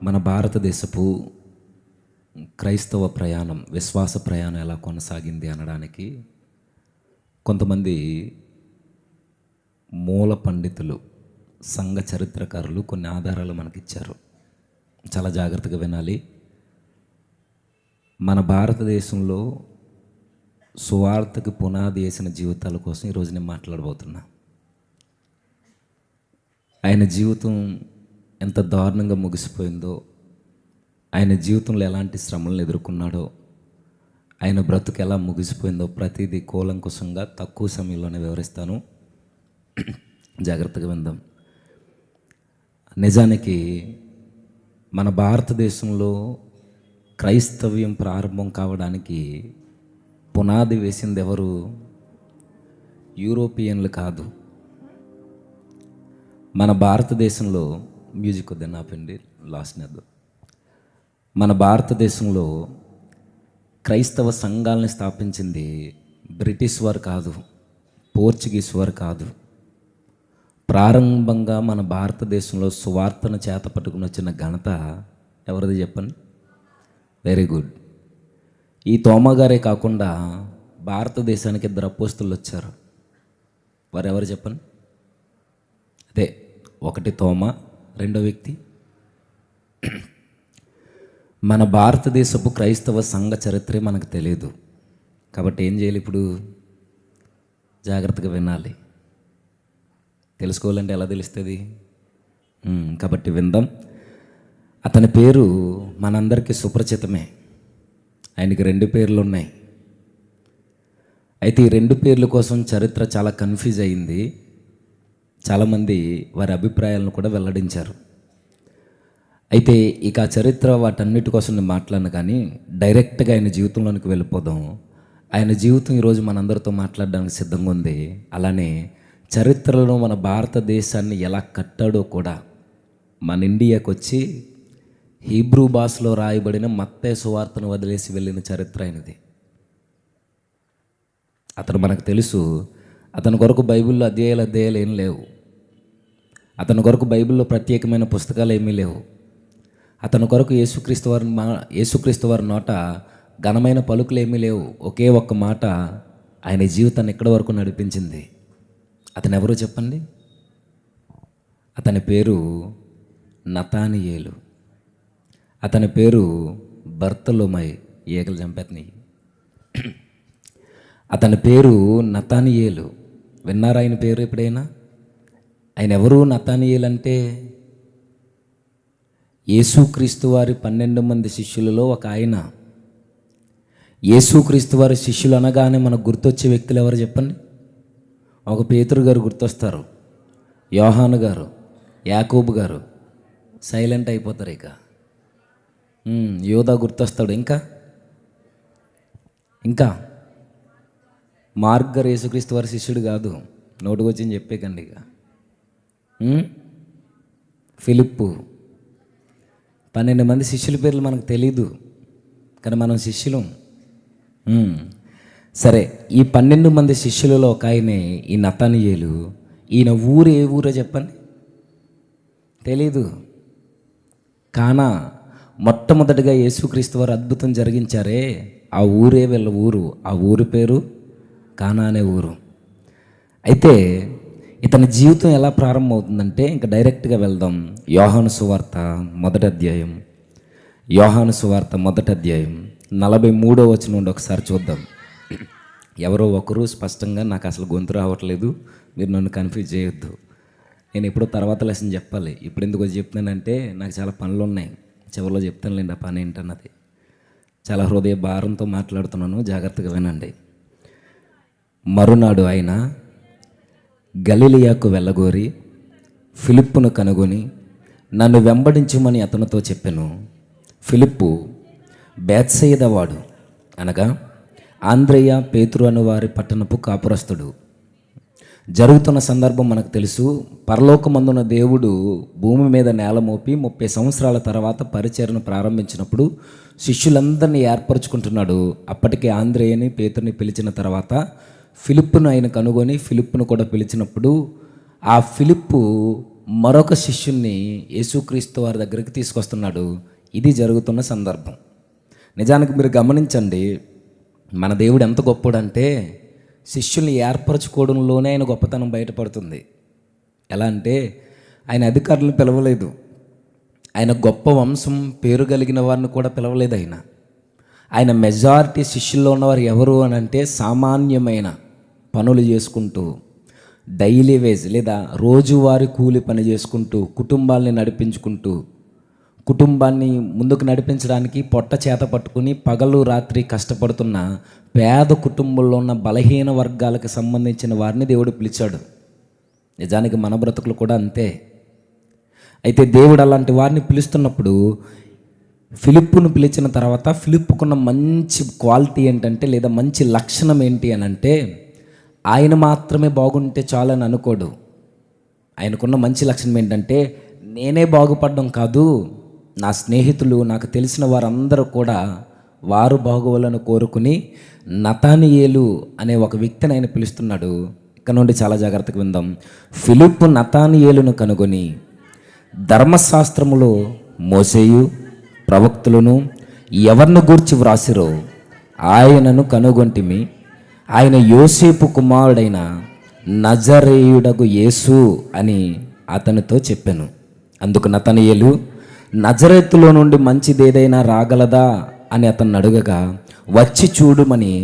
మన భారతదేశపు క్రైస్తవ ప్రయాణం, విశ్వాస ప్రయాణం ఎలా కొనసాగింది అనడానికి కొంతమంది మూల పండితులు, సంఘ చరిత్రకారులు కొన్ని ఆధారాలు మనకిచ్చారు. చాలా జాగ్రత్తగా వినాలి. మన భారతదేశంలో సువార్తకు పునాది వేసిన జీవితాల కోసం ఈరోజు నేను మాట్లాడబోతున్నా. ఆయన జీవితం ఎంత దారుణంగా ముగిసిపోయిందో, ఆయన జీవితంలో ఎలాంటి శ్రమలను ఎదుర్కొన్నాడో, ఆయన బ్రతుకు ఎలా ముగిసిపోయిందో ప్రతిదీ కూలంకుశంగా తక్కువ సమయంలోనే వివరిస్తాను. జాగ్రత్తగా విందాం. నిజానికి మన భారతదేశంలో క్రైస్తవ్యం ప్రారంభం కావడానికి పునాది వేసింది ఎవరు? యూరోపియన్లు కాదు. మన భారతదేశంలో మ్యూజిక్ వద్దని ఆపండి, లాస్ట్ నెద్దు. మన భారతదేశంలో క్రైస్తవ సంఘాలని స్థాపించింది బ్రిటిష్ వారు కాదు, పోర్చుగీస్ వారు కాదు. ప్రారంభంగా మన భారతదేశంలో సువార్తను చేత పట్టుకుని వచ్చిన ఘనత ఎవరిది చెప్పండి? Very good. ఈ తోమా గారే కాకుండా భారతదేశానికి 2 అపోస్తులు వచ్చారు. వారు ఎవరు చెప్పండి? అదే, ఒకటి తోమా, రెండో వ్యక్తి. మన భారతదేశపు క్రైస్తవ సంఘ చరిత్రే మనకు తెలియదు. కాబట్టి ఏం చేయాలి? ఇప్పుడు జాగ్రత్తగా వినాలి. తెలుసుకోవాలంటే ఎలా తెలుస్తుంది? కాబట్టి విందాం. అతని పేరు మనందరికీ సుపరిచితమే. ఆయనకి 2 పేర్లు ఉన్నాయి. అయితే ఈ 2 పేర్ల కోసం చరిత్ర చాలా కన్ఫ్యూజ్ అయింది. చాలామంది వారి అభిప్రాయాలను కూడా వెల్లడించారు. అయితే ఇక ఆ చరిత్ర వాటన్నిటి కోసం నేను మాట్లాడను, కానీ డైరెక్ట్గా ఆయన జీవితంలోనికి వెళ్ళిపోదాం. ఆయన జీవితం ఈరోజు మనందరితో మాట్లాడడానికి సిద్ధంగా ఉంది. అలానే చరిత్రలో మన భారతదేశాన్ని ఎలా కట్టాడో కూడా, మన ఇండియాకి వచ్చి హీబ్రూ భాషలో రాయబడిన మత్తయి సువార్తను వదిలేసి వెళ్ళిన చరిత్ర ఆయనది. అతను మనకు తెలుసు. అతని కొరకు బైబిల్లో అధ్యాయాలు ఏం లేవు. అతని కొరకు బైబిల్లో ప్రత్యేకమైన పుస్తకాలు ఏమీ లేవు. అతని కొరకు యేసుక్రీస్తు వారి నోట ఘనమైన పలుకులు ఏమీ లేవు. ఒకే ఒక్క మాట ఆయన జీవితాన్ని ఎక్కడి వరకు నడిపించింది. అతను ఎవరో చెప్పండి? అతని పేరు నతానియేలు. అతని పేరు బర్తలోమై. ఏకలు చంపేతని. అతని పేరు నతానియేలు. విన్నారా ఆయన పేరు ఎప్పుడైనా? ఆయన ఎవరు? నతానియేలు అంటే యేసుక్రీస్తు వారి 12 మంది శిష్యులలో ఒక ఆయన. యేసుక్రీస్తు వారి శిష్యులు అనగానే మనకు గుర్తొచ్చే వ్యక్తులు ఎవరు చెప్పండి? ఒక పేతురు గారు గుర్తొస్తారు, యోహాను గారు, యాకోబు గారు. సైలెంట్ అయిపోతారు. ఇక యోధా గుర్తొస్తాడు. ఇంకా మార్క్ గారు యేసుక్రీస్తు వారి శిష్యుడు కాదు, నోటుకొచ్చింది చెప్పేకండి. ఇక ఫిలిప్పు. 12 మంది శిష్యుల పేర్లు మనకు తెలీదు, కానీ మనం శిష్యులం. సరే, ఈ 12 మంది శిష్యులలో ఒక ఆయనే ఈ నతానియేలు. ఈయన ఊరు ఏ ఊరో చెప్పండి? తెలీదు. కానా, మొట్టమొదటిగా యేసుక్రీస్తు వారు అద్భుతం జరిగించారే ఆ ఊరే వీళ్ళ ఊరు. ఆ ఊరి పేరు కానా అనే ఊరు. అయితే ఇతని జీవితం ఎలా ప్రారంభమవుతుందంటే, ఇంకా డైరెక్ట్గా వెళ్దాం. యోహాను సువార్త మొదటి అధ్యాయం 43వ వచనం నుండి ఒకసారి చూద్దాం. ఎవరో ఒకరు స్పష్టంగా, నాకు అసలు గొంతు రావట్లేదు, మీరు నన్ను కన్ఫ్యూజ్ చేయొద్దు, నేను ఎప్పుడో తర్వాత లెసన్ చెప్పాలి. ఇప్పుడు ఎందుకు చెప్తున్నానంటే నాకు చాలా పనులు ఉన్నాయి. చివరిలో చెప్తానులేండి ఆ పని ఏంటన్నది. చాలా హృదయ భారంతో మాట్లాడుతున్నాను, జాగ్రత్తగా వినండి. మరునాడు ఆయన గలిలియాకు వెళ్ళగోరి ఫిలిప్పును కనుగొని నన్ను వెంబడించమని అతనితో చెప్పాను. ఫిలిప్పు బేత్సయిదా వాడు, అనగా ఆంద్రేయ, పేతురు అను వారి పట్టణపు కాపురస్తుడు. జరుగుతున్న సందర్భం మనకు తెలుసు. పరలోకమందున దేవుడు భూమి మీద నేల మోపి 30 సంవత్సరాల తర్వాత పరిచర్ను ప్రారంభించినప్పుడు శిష్యులందరినీ ఏర్పరచుకుంటున్నాడు. అప్పటికే ఆంద్రేయని, పేతురుని పిలిచిన తర్వాత ఫిలిప్పును ఆయన కనుగొని ఫిలిప్పును కూడా పిలిచినప్పుడు ఆ ఫిలిప్పు మరొక శిష్యుణ్ణి యేసుక్రీస్తు వారి దగ్గరికి తీసుకొస్తున్నాడు. ఇది జరుగుతున్న సందర్భం. నిజానికి మీరు గమనించండి, మన దేవుడు ఎంత గొప్పడంటే శిష్యుల్ని ఏర్పరచుకోవడంలోనే ఆయన గొప్పతనం బయటపడుతుంది. ఎలా అంటే ఆయన అధికారులను పిలవలేదు, ఆయన గొప్ప వంశం పేరు కలిగిన వారిని కూడా పిలవలేదు. ఆయన మెజారిటీ శిష్యుల్లో ఉన్నవారు ఎవరు అని అంటే సామాన్యమైన పనులు చేసుకుంటూ, డైలీ వేజ్ లేదా రోజువారీ కూలి పని చేసుకుంటూ, కుటుంబాల్ని నడిపించుకుంటూ, కుటుంబాన్ని ముందుకు నడిపించడానికి పొట్ట చేత పట్టుకుని పగలు రాత్రి కష్టపడుతున్న పేద కుటుంబంలో ఉన్న బలహీన వర్గాలకు సంబంధించిన వారిని దేవుడు పిలిచాడు. నిజానికి మన బ్రతుకులు కూడా అంతే. అయితే దేవుడు అలాంటి వారిని పిలుస్తున్నప్పుడు ఫిలిప్పును పిలిచిన తర్వాత ఫిలిప్పుకున్న మంచి క్వాలిటీ ఏంటంటే, లేదా మంచి లక్షణం ఏంటి అని అంటే, ఆయన మాత్రమే బాగుంటే చాలని అనుకోడు. ఆయనకున్న మంచి లక్షణం ఏంటంటే, నేనే బాగుపడడం కాదు, నా స్నేహితులు, నాకు తెలిసిన వారందరూ కూడా వారు బాగోవాలని కోరుకుని నతానియేలు అనే ఒక వ్యక్తిని ఆయన పిలుస్తున్నాడు. ఇక్కడ నుండి చాలా జాగ్రత్తగా విందాం. ఫిలిప్పు నతానియేలును కనుగొని, ధర్మశాస్త్రములో మోసేయు ప్రవక్తులను ఎవరిని గూర్చి వ్రాసిరో ఆయనను కనుగొంటిమి, ఆయన యోసేపు కుమారుడైన నజరేయుడగు యేసు అని అతనితో చెప్పాను. అందుకు నతనయేలు, నజరేతులో నుండి మంచిదేదైనా రాగలదా అని అతన్ని అడుగగా, వచ్చి చూడుమని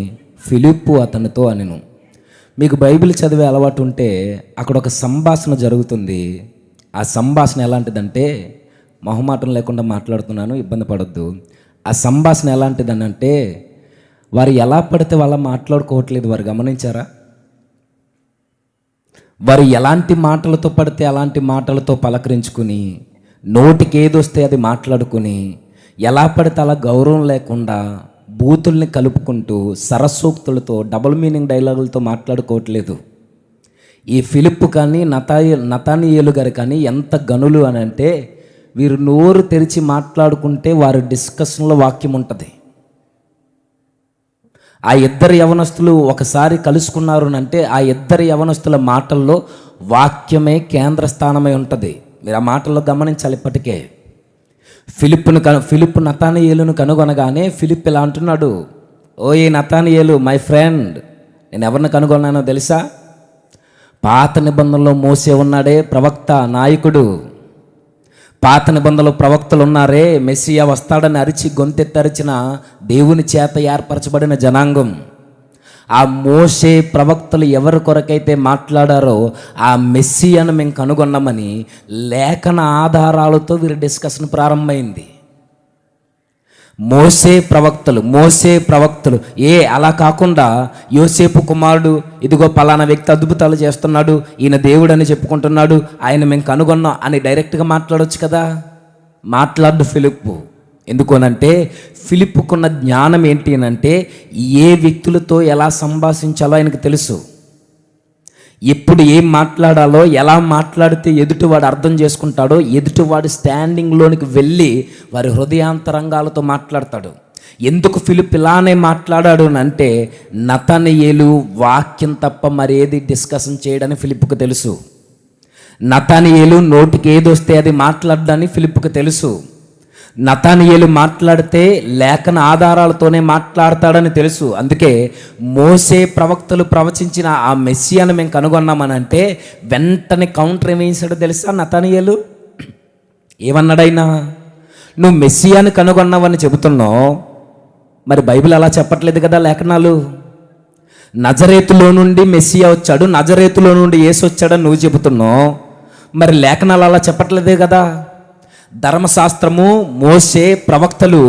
ఫిలిప్పు అతనితో అనెను. మీకు బైబిల్ చదివే అలవాటు ఉంటే అక్కడ ఒక సంభాషణ జరుగుతుంది. ఆ సంభాషణ ఎలాంటిదంటే, మొహమాటం లేకుండా మాట్లాడుతున్నాను, ఇబ్బంది పడొద్దు. ఆ సంభాషణ ఎలాంటిదని అంటే, వారు ఎలా పడితే వాళ్ళ మాట్లాడుకోవట్లేదు. వారు గమనించారా? వారు ఎలాంటి మాటలతో పడితే అలాంటి మాటలతో పలకరించుకుని, నోటికి ఏదొస్తే అది మాట్లాడుకుని, ఎలా పడితే అలా గౌరవం లేకుండా బూతుల్ని కలుపుకుంటూ సరస్సూక్తులతో డబుల్ మీనింగ్ డైలాగులతో మాట్లాడుకోవట్లేదు. ఈ ఫిలిప్పు కానీ నతానియేలు గారు కానీ ఎంత గనులు అని అంటే, వీరు నోరు తెరిచి మాట్లాడుకుంటే వారి డిస్కషన్లో వాక్యం ఉంటుంది. ఆ ఇద్దరు యవనస్తులు ఒకసారి కలుసుకున్నారు అంటే ఆ ఇద్దరు యవనస్తుల మాటల్లో వాక్యమే కేంద్ర స్థానమై ఉంటుంది. మీరు ఆ మాటల్లో గమనించాలి. ఇప్పటికే ఫిలిప్పు నతానియేలును కనుగొనగానే ఫిలిప్ ఇలా అంటున్నాడు, ఓ ఈ నతానియేలు మై ఫ్రెండ్, నేను ఎవరిని కనుగొన్నానో తెలుసా? పాత నిబంధనలో మోసే ఉన్నాడే ప్రవక్త, నాయకుడు. పాత నిబంధనలో ప్రవక్తలు ఉన్నారే, మెస్సియా వస్తాడని అరిచి గొంతెత్తరిచిన దేవుని చేత ఏర్పరచబడిన జనాంగం. ఆ మోసే ప్రవక్తలు ఎవరి కొరకైతే మాట్లాడారో ఆ మెస్సియాను మేము కనుగొన్నామని లేఖన ఆధారాలతో వీరి డిస్కషన్ ప్రారంభమైంది. మోసే ప్రవక్తలు అలా కాకుండా యోసేపు కుమారుడు, ఇదిగో పలానా వ్యక్తి అద్భుతాలు చేస్తున్నాడు, ఈయన దేవుడు అని చెప్పుకుంటున్నాడు, ఆయన మేము కనుగొన్నాం అని డైరెక్ట్గా మాట్లాడవచ్చు కదా. మాట్లాడు ఫిలిప్పు. ఎందుకనంటే ఫిలిప్పుకున్న జ్ఞానం ఏంటి అనంటే, ఏ వ్యక్తులతో ఎలా సంభాషించాలో ఆయనకు తెలుసు. ఎప్పుడు ఏం మాట్లాడాలో, ఎలా మాట్లాడితే ఎదుటివాడు అర్థం చేసుకుంటాడో, ఎదుటివాడు స్టాండింగ్లోనికి వెళ్ళి వారి హృదయాంతరంగాలతో మాట్లాడతాడు. ఎందుకు ఫిలిప్ ఇలానే మాట్లాడాడు అంటే, నతనయేలు వాక్యం తప్ప మరేది డిస్కషన్ చేయడని ఫిలిప్కు తెలుసు. నతనయేలు నోటికి ఏదొస్తే అది మాట్లాడడానికి ఫిలిప్కు తెలుసు. నతానియేలు మాట్లాడితే లేఖన ఆధారాలతోనే మాట్లాడతాడని తెలుసు. అందుకే మోసే ప్రవక్తలు ప్రవచించిన ఆ మెస్సియాను మేము కనుగొన్నామనంటే వెంటనే కౌంటర్ ఏమేసాడో తెలుసా నతానియేలు? ఏమన్నాడైనా, నువ్వు మెస్సియాను కనుగొన్నావని చెబుతున్నావు, మరి బైబిల్ అలా చెప్పట్లేదు కదా. లేఖనాలు నజరేతులో నుండి మెస్సియా వచ్చాడు, నజరేతులో నుండి యేసు వచ్చాడని నువ్వు చెబుతున్నావు, మరి లేఖనాలు అలా చెప్పట్లేదే కదా. ధర్మశాస్త్రము, మోసే, ప్రవక్తలు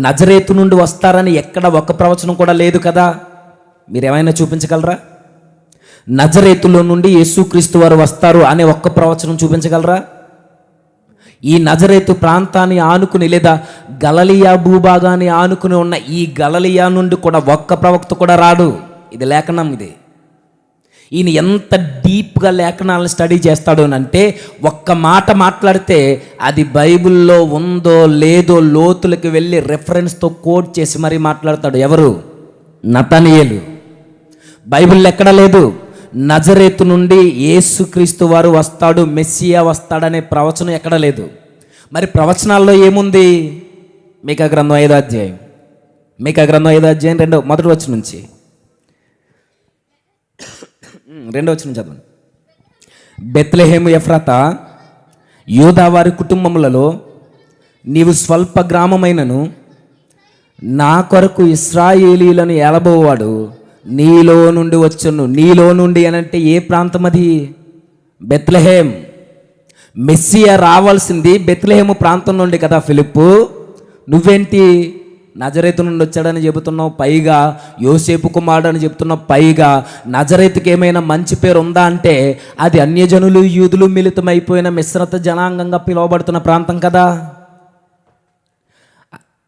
నజరేతు నుండి వస్తారని ఎక్కడ ఒక్క ప్రవచనం కూడా లేదు కదా. మీరేమైనా చూపించగలరా? నజరేతులో నుండి యేసుక్రీస్తు వారు వస్తారు అనే ఒక్క ప్రవచనం చూపించగలరా? ఈ నజరేతు ప్రాంతాన్ని ఆనుకుని లేదా గలిలయ భూభాగాన్ని ఆనుకుని ఉన్న ఈ గలిలయ నుండి కూడా ఒక్క ప్రవక్త కూడా రాడు. ఇది లేఖనం. ఇది ఈయన ఎంత డీప్గా లేఖనాలను స్టడీ చేస్తాడు అంటే, ఒక్క మాట మాట్లాడితే అది బైబిల్లో ఉందో లేదో లోతులకు వెళ్ళి రెఫరెన్స్తో కోట్ చేసి మరీ మాట్లాడతాడు. ఎవరు? నతానియేలు. బైబిల్లో ఎక్కడా లేదు. నజరేతు నుండి యేసుక్రీస్తు వారు వస్తాడు, మెస్సియా వస్తాడనే ప్రవచనం ఎక్కడ లేదు. మరి ప్రవచనాల్లో ఏముంది? మీకా గ్రంథం 5వ అధ్యాయం, మీకా గ్రంథం 5వ అధ్యాయం మొదటి వచనం నుంచి 2వ వచనం చదవండి. బెత్లెహేము ఎఫ్రాతా, యూదా వారి కుటుంబములలో నీవు స్వల్ప గ్రామమైనను నా కొరకు ఇశ్రాయేలీలను ఏలబోవాడు నీలో నుండి వచ్చును. నీలో నుండి అనంటే ఏ ప్రాంతం అది? బెత్లెహేం. మెస్సియా రావాల్సింది బెత్లెహేము ప్రాంతం నుండి కదా ఫిలిప్పు. నువ్వేంటి నజరేతు నుండి వచ్చాడని చెబుతున్నావు, పైగా యోసేపు కుమారుడు అని చెబుతున్నావు, పైగా నజరేతుకి ఏమైనా మంచి పేరు ఉందా అంటే అది అన్యజనులు యూదులు మిళితమైపోయిన మిశ్రత జనాంగంగా పిలువబడుతున్న ప్రాంతం కదా.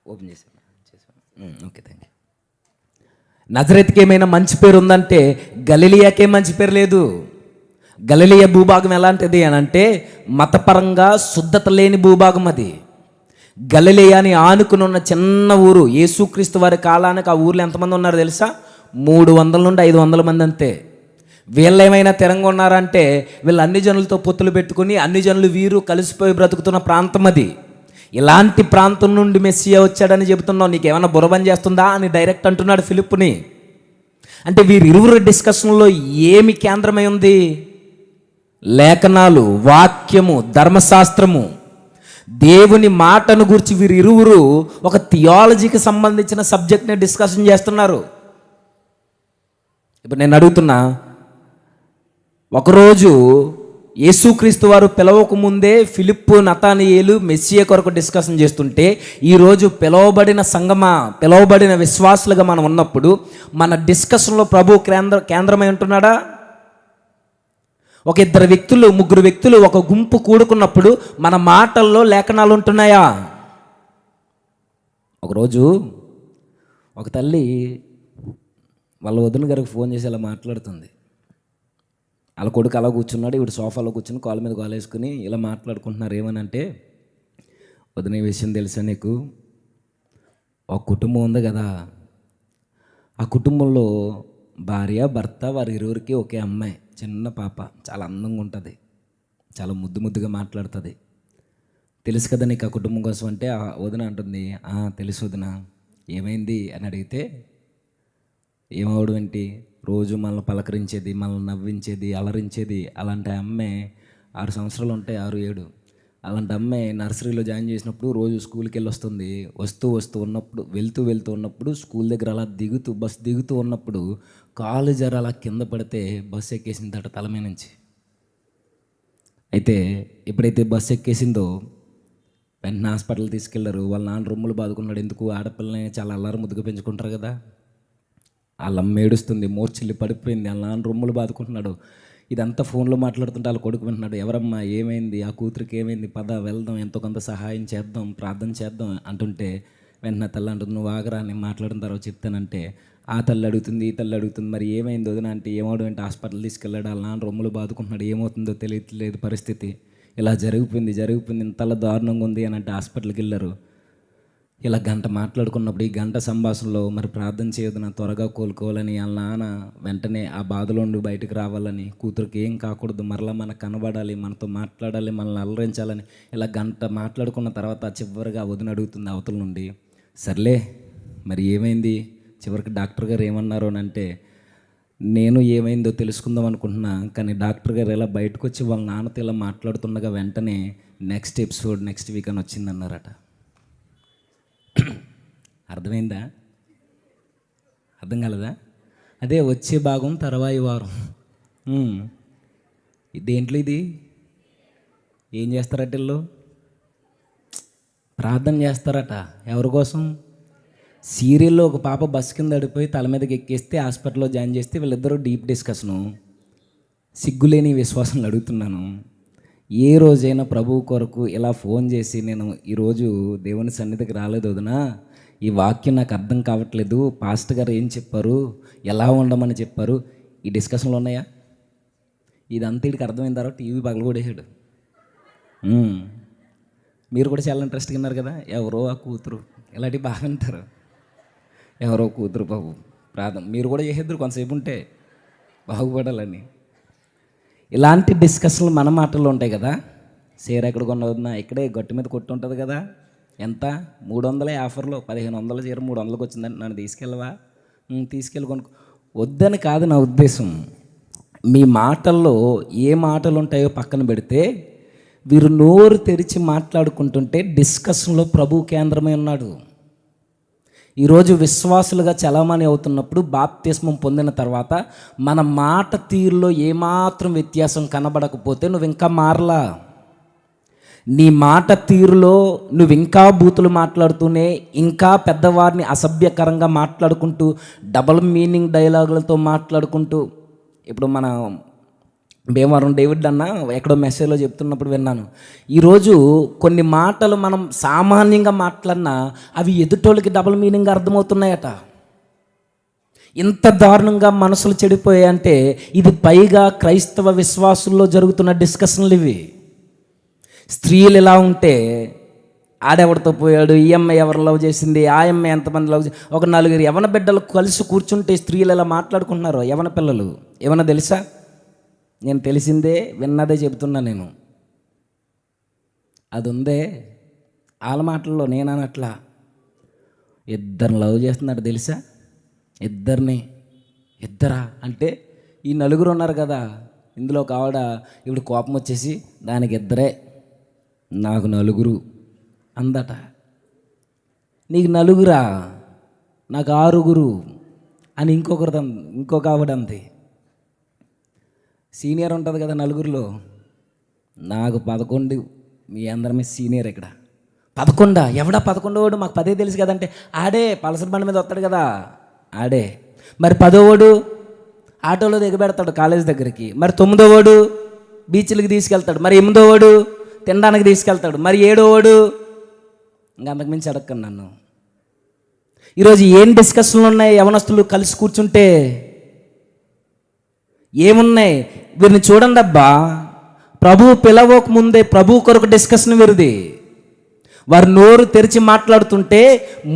ఓపెన్ చేశాను. Okay, thank you. నజరేతుకి ఏమైనా మంచి పేరు ఉందంటే గలిలియాకే మంచి పేరు లేదు. గలిలియా భూభాగం ఎలాంటిది అని అంటే మతపరంగా శుద్ధత లేని భూభాగం అది. గలిలియాని ఆనుకుని ఉన్న చిన్న ఊరు. యేసుక్రీస్తు వారి కాలానికి ఆ ఊర్లో ఎంతమంది ఉన్నారు తెలుసా? 300 నుండి 500 మంది అంతే. వీళ్ళు ఏమైనా తిరంగా ఉన్నారంటే వీళ్ళు అన్ని జనులతో పొత్తులు పెట్టుకుని అన్ని జనులు వీరు కలిసిపోయి బ్రతుకుతున్న ప్రాంతం అది. ఇలాంటి ప్రాంతం నుండి మెస్సియా వచ్చాడని చెబుతున్నావు, నీకేమైనా బురబని చేస్తుందా అని డైరెక్ట్ అంటున్నాడు ఫిలిప్పుని. అంటే వీరిరువురు డిస్కషన్లో ఏమి కేంద్రమై ఉంది? లేఖనాలు, వాక్యము, ధర్మశాస్త్రము, దేవుని మాటను గురించి వీరిరువురు ఒక థియాలజీకి సంబంధించిన సబ్జెక్ట్ని డిస్కషన్ చేస్తున్నారు. ఇప్పుడు నేను అడుగుతున్నా, ఒకరోజు యేసుక్రీస్తు వారు పిలవక ముందే ఫిలిప్పు, నతానియేలు మెస్సియా కొరకు డిస్కషన్ చేస్తుంటే, ఈరోజు పిలవబడిన సంగమా, పిలవబడిన విశ్వాసులుగా మనం ఉన్నప్పుడు మన డిస్కషన్లో ప్రభు కేంద్రమై ఉంటున్నాడా? ఒక 2 వ్యక్తులు, 3 వ్యక్తులు, ఒక గుంపు కూడుకున్నప్పుడు మన మాటల్లో లేఖనాలు ఉంటున్నాయా? ఒకరోజు ఒక తల్లి వాళ్ళ వదిన గారికి ఫోన్ చేసి ఇలా మాట్లాడుతుంది. వాళ్ళ కొడుకు అలా కూర్చున్నాడు, ఇవి సోఫాలో కూర్చుని కాళ్ళ మీద కాలు వేసుకుని ఇలా మాట్లాడుకుంటున్నారు. ఏమనంటే, వదిన విషయం తెలుసా నీకు? ఒక కుటుంబం ఉంది కదా, ఆ కుటుంబంలో భార్య, భర్త, వారి ఇరువురికి ఒకే అమ్మాయి, చిన్న పాప, చాలా అందంగా ఉంటుంది, చాలా ముద్దుగా మాట్లాడుతుంది. తెలుసు కదా నీకు ఆ కుటుంబం కోసం అంటే ఆ వదిన అంటుంది, తెలుసు వదిన, ఏమైంది అని అడిగితే, ఏమవడం ఏంటి, రోజు మనల్ని పలకరించేది, మనల్ని నవ్వించేది, అలరించేది అలాంటి అమ్మాయి 6 సంవత్సరాలు ఉంటాయి, 6, 7. అలాంటి అమ్మాయి నర్సరీలో జాయిన్ చేసినప్పుడు రోజు స్కూల్కి వెళ్ళి వస్తుంది. వస్తూ ఉన్నప్పుడు వెళ్తూ ఉన్నప్పుడు స్కూల్ దగ్గర అలా బస్సు దిగుతూ ఉన్నప్పుడు కాలు జర అలా కింద పడితే బస్సు ఎక్కేసిందట తల మీద నుంచి. అయితే ఎప్పుడైతే బస్సు ఎక్కేసిందో వెంటనే హాస్పిటల్ తీసుకెళ్లారు. వాళ్ళ నాన్న రొమ్ములు బాదుకున్నాడు. ఎందుకు, ఆడపిల్లని చాలా అల్లారు ముద్దుగా పెంచుకుంటారు కదా. వాళ్ళ అమ్మ ఏడుస్తుంది, మోర్చిల్లి పడిపోయింది, వాళ్ళ నాన్న రొమ్ములు బాదుకుంటున్నాడు. ఇదంతా ఫోన్లో మాట్లాడుతుంటే వాళ్ళ కొడుకు వింటున్నాడు. ఎవరమ్మా, ఏమైంది, ఆ కూతురికి ఏమైంది, పద వెళ్దాం, ఎంతో కొంత సహాయం చేద్దాం, ప్రార్థన చేద్దాం అంటుంటే వెంటనే తల్లి అంటుంది, నువ్వు ఆగరా, నేను మాట్లాడిన తర్వాత చెప్తానంటే ఆ తల్లి అడుగుతుంది, ఈ తల్లి అడుగుతుంది, మరి ఏమైంది వదిన అంటే, ఏమవడం అంటే హాస్పిటల్ తీసుకెళ్ళాడు, వాళ్ళ నాన్న రొమ్ములు బాదుకుంటున్నాడు, ఏమవుతుందో తెలియట్లేదు పరిస్థితి, ఇలా జరిగిపోయింది, ఇంతలా దారుణంగా ఉంది అని అంటే హాస్పిటల్కి వెళ్ళారు. ఇలా గంట మాట్లాడుకున్నప్పుడు ఈ గంట సంభాషణలో మరి ప్రార్థన చేయదు, నా త్వరగా కోలుకోవాలని, వాళ్ళ నాన్న వెంటనే ఆ బాధలో నుండి బయటకు రావాలని, కూతురికి ఏం కాకూడదు, మరలా మనకు కనబడాలి, మనతో మాట్లాడాలి, మనల్ని అలరించాలని ఇలా గంట మాట్లాడుకున్న తర్వాత చివరిగా వదిన అడుగుతుంది అవతల నుండి, సర్లే మరి ఏమైంది, చివరికి డాక్టర్ గారు ఏమన్నారు అని అంటే, నేను ఏమైందో తెలుసుకుందాం అనుకుంటున్నా, కానీ డాక్టర్ గారు ఇలా బయటకు వచ్చి వాళ్ళ నాన్నతో ఇలా మాట్లాడుతుండగా వెంటనే నెక్స్ట్ ఎపిసోడ్ నెక్స్ట్ వీక్ అని వచ్చిందన్నారట. అర్థమైందా? అర్థం కాలేదా? అదే వచ్చే భాగం తర్వాయి వారం. దేంట్లో ఇది ఏం చేస్తారట వీళ్ళు? ప్రార్థన చేస్తారట. ఎవరి కోసం? సీరియల్లో ఒక పాప బస్సు కింద అడిపోయి తల మీదకి ఎక్కేస్తే హాస్పిటల్లో జాయిన్ చేస్తే వీళ్ళిద్దరూ డీప్ డిస్కషను. సిగ్గులేని విశ్వాసాలు అడుగుతున్నాను, ఏ రోజైనా ప్రభువు కొరకు ఇలా ఫోన్ చేసి, నేను ఈరోజు దేవుని సన్నిధికి రాలేదు వదినా, ఈ వాక్యం నాకు అర్థం కావట్లేదు, పాస్టర్ గారు ఏం చెప్పారు, ఎలా ఉండమని చెప్పారు, ఈ డిస్కషన్లు ఉన్నాయా? ఇదంతా వీడికి అర్థమైన తర్వాత టీవీ పగలగొడేసాడు. మీరు కూడా చాలా ఇంట్రెస్ట్గా ఉన్నారు కదా, ఎవరో ఆ కూతురు, ఇలాంటివి బాగా వింటారు, ఎవరో కూతురు బాబు ప్రార్థన మీరు కూడా చేసేద్దరు కొంతసేపు ఉంటే బాగుపడాలని. ఇలాంటి డిస్కషన్లు మన మాటల్లో ఉంటాయి కదా. చీర ఎక్కడ కొన్నా ఇక్కడే గట్టు మీద కొట్టు ఉంటుంది కదా, ఎంత 300 ఆఫర్లో 1500 చీర 300కి వచ్చిందంటే నన్ను తీసుకెళ్ళవా, తీసుకెళ్ళి కొనుక్కో. వద్దని కాదు నా ఉద్దేశం. మీ మాటల్లో ఏ మాటలు ఉంటాయో పక్కన పెడితే వీరు నోరు తెరిచి మాట్లాడుకుంటుంటే డిస్కషన్లో ప్రభు కేంద్రమై ఉన్నాడు. ఈరోజు విశ్వాసులుగా చలామణి అవుతున్నప్పుడు బాప్తిస్మం పొందిన తర్వాత మన మాట తీరులో ఏమాత్రం వ్యత్యాసం కనబడకపోతే నువ్వు ఇంకా మారలా. నీ మాట తీరులో నువ్వు ఇంకా బూతులు మాట్లాడుతూనే, ఇంకా పెద్దవారిని అసభ్యకరంగా మాట్లాడుకుంటూ, డబల్ మీనింగ్ డైలాగులతో మాట్లాడుకుంటూ, ఇప్పుడు మన భీమవరం డేవిడ్ అన్న ఎక్కడో మెసేజ్లో చెప్తున్నప్పుడు విన్నాను, ఈరోజు కొన్ని మాటలు మనం సామాన్యంగా మాట్లాడినా అవి ఎదుటోళ్ళకి డబల్ మీనింగ్ అర్థమవుతున్నాయట. ఇంత దారుణంగా మనసులు చెడిపోయాయంటే ఇది పైగా క్రైస్తవ విశ్వాసుల్లో జరుగుతున్న డిస్కషన్లు ఇవి. స్త్రీలు ఇలా ఉంటే ఆడెవరితో పోయాడు, ఈ అమ్మాయి ఎవరు లవ్ చేసింది, ఆ అమ్మాయి ఎంతమంది లవ్ చేసి, ఒక 4 యవన బిడ్డలు కలిసి కూర్చుంటే స్త్రీలు ఇలా మాట్లాడుకుంటున్నారు. యవన పిల్లలు ఏమన్నా తెలుసా? నేను తెలిసిందే విన్నదే చెబుతున్నా. నేను అది ఉందే వాళ్ళ మాటల్లో, నేనట్లా ఇద్దరిని లవ్ చేస్తున్నాడు తెలుసా, ఇద్దరా అంటే ఈ 4 ఉన్నారు కదా, ఇందులో ఒక ఆవిడ ఇప్పుడు కోపం వచ్చేసి దానికి 2 నాకు 4 అందట. నీకు 4 నాకు 6 అని ఇంకొక ఆవిడ అంది. సీనియర్ ఉంటుంది కదా 4లో, నాకు 11, మీ అందరమే సీనియర్ ఇక్కడ. 11 ఎవడా 11వాడు? మాకు 10 తెలుసు కదంటే ఆడే పలసర బండి మీద వస్తాడు కదా ఆడే. మరి 10వాడు ఆటోలో దిగబెడతాడు కాలేజ్ దగ్గరికి. మరి 9వాడు బీచ్లకి తీసుకెళ్తాడు. మరి 8వాడు తినడానికి తీసుకెళ్తాడు. మరి 7వాడు ఇంకా అంతకుమించి అడగను నన్ను. ఈరోజు ఏం డిస్కషన్లు ఉన్నాయి యవనస్తులు కలిసి కూర్చుంటే? ఏమున్నాయి? వీరిని చూడండి అబ్బా, ప్రభువు పిలవక ముందే ప్రభు కొరకు డిస్కషన్ వీరిది. వారు నోరు తెరిచి మాట్లాడుతుంటే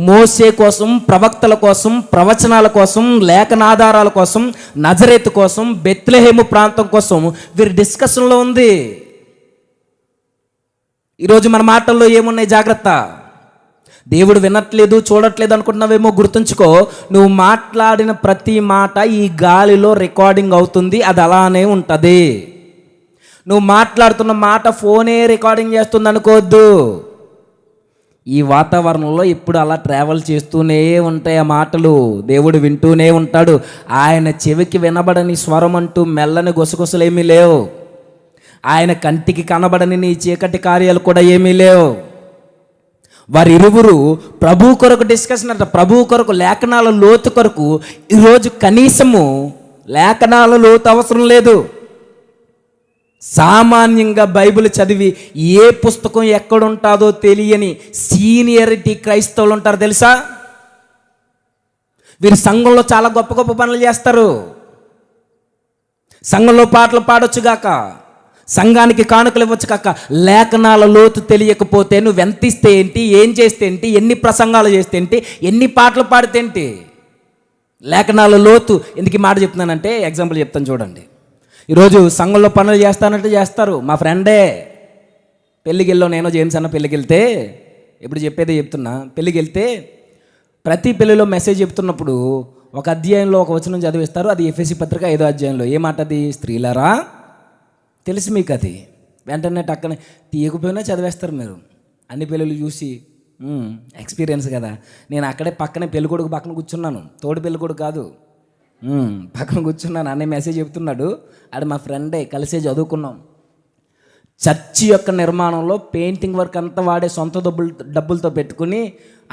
మోసే కోసం, ప్రవక్తల కోసం, ప్రవచనాల కోసం, లేఖనాధారాల కోసం, నజరేతు కోసం, బెత్లెహేము ప్రాంతం కోసం వీరి డిస్కషన్లో ఉంది. ఈరోజు మన మాటల్లో ఏమున్నాయి? జాగ్రత్త. దేవుడు వినట్లేదు, చూడట్లేదు అనుకుంటున్నావేమో, గుర్తుంచుకో, నువ్వు మాట్లాడిన ప్రతి మాట ఈ గాలిలో రికార్డింగ్ అవుతుంది, అది అలానే ఉంటుంది. నువ్వు మాట్లాడుతున్న మాట ఫోనే రికార్డింగ్ చేస్తుంది అనుకోవద్దు. ఈ వాతావరణంలో ఇప్పుడు అలా ట్రావెల్ చేస్తూనే ఉంటాయి ఆ మాటలు. దేవుడు వింటూనే ఉంటాడు. ఆయన చెవికి వినబడని స్వరం అంటూ మెల్లని గుసగుసలేమీ లేవు. ఆయన కంటికి కనబడని నీ చీకటి కార్యాలు కూడా ఏమీ లేవు. వారిరువురు ప్రభు కొరకు డిస్కషన్ అంట. ప్రభు కొరకు, లేఖనాల లోతు కొరకు. ఈరోజు కనీసము లేఖనాల లోతు అవసరం లేదు. సామాన్యంగా బైబిల్ చదివి ఏ పుస్తకం ఎక్కడుంటుందో తెలియని సీనియరిటీ క్రైస్తవులు ఉంటారు తెలుసా. వీరు సంఘంలో చాలా గొప్ప గొప్ప పనులు చేస్తారు. సంఘంలో పాటలు పాడొచ్చుగాక, సంఘానికి కానుకలు ఇవ్వచ్చు కాక, లేఖనాల లోతు తెలియకపోతే నువ్వు ఎంత ఇస్తే ఏంటి, ఏం చేస్తే ఏంటి, ఎన్ని ప్రసంగాలు చేస్తే ఏంటి, ఎన్ని పాటలు పాడితే ఏంటి? లేఖనాల లోతు ఎందుకు ఈ మాట చెప్తున్నానంటే ఎగ్జాంపుల్ చెప్తాను చూడండి. ఈరోజు సంఘంలో పనులు చేస్తానంటే చేస్తారు. మా ఫ్రెండే పెళ్ళికి వెళ్ళాం, నేను జేమ్స్ అన్న పెళ్ళికి వెళ్తే, ఇప్పుడు చెప్పేదే చెప్తున్నా. పెళ్ళికి వెళ్తే ప్రతి పెళ్ళిలో మెసేజ్ చెప్తున్నప్పుడు ఒక అధ్యాయంలో ఒక వచనం చదివిస్తారు. అది ఎఫెసీ పత్రిక 5వ అధ్యాయంలో. ఏ మాట అది? స్త్రీలారా, తెలుసు మీకు అది. వెంటనే టక్కనే తీయకపోయినా చదివేస్తారు మీరు. అన్ని పెళ్ళిళ్ళు చూసి ఎక్స్పీరియన్స్ కదా. నేను అక్కడే పక్కనే పెళ్ళికొడుకు పక్కన కూర్చున్నాను, తోడు పెళ్ళికొడుకు కాదు, పక్కన కూర్చున్నాను. అనే మెసేజ్ చెప్తున్నాడు. అది మా ఫ్రెండే, కలిసే చదువుకున్నాం. చర్చి యొక్క నిర్మాణంలో పెయింటింగ్ వర్క్ అంతా వాడే సొంత డబ్బులతో పెట్టుకుని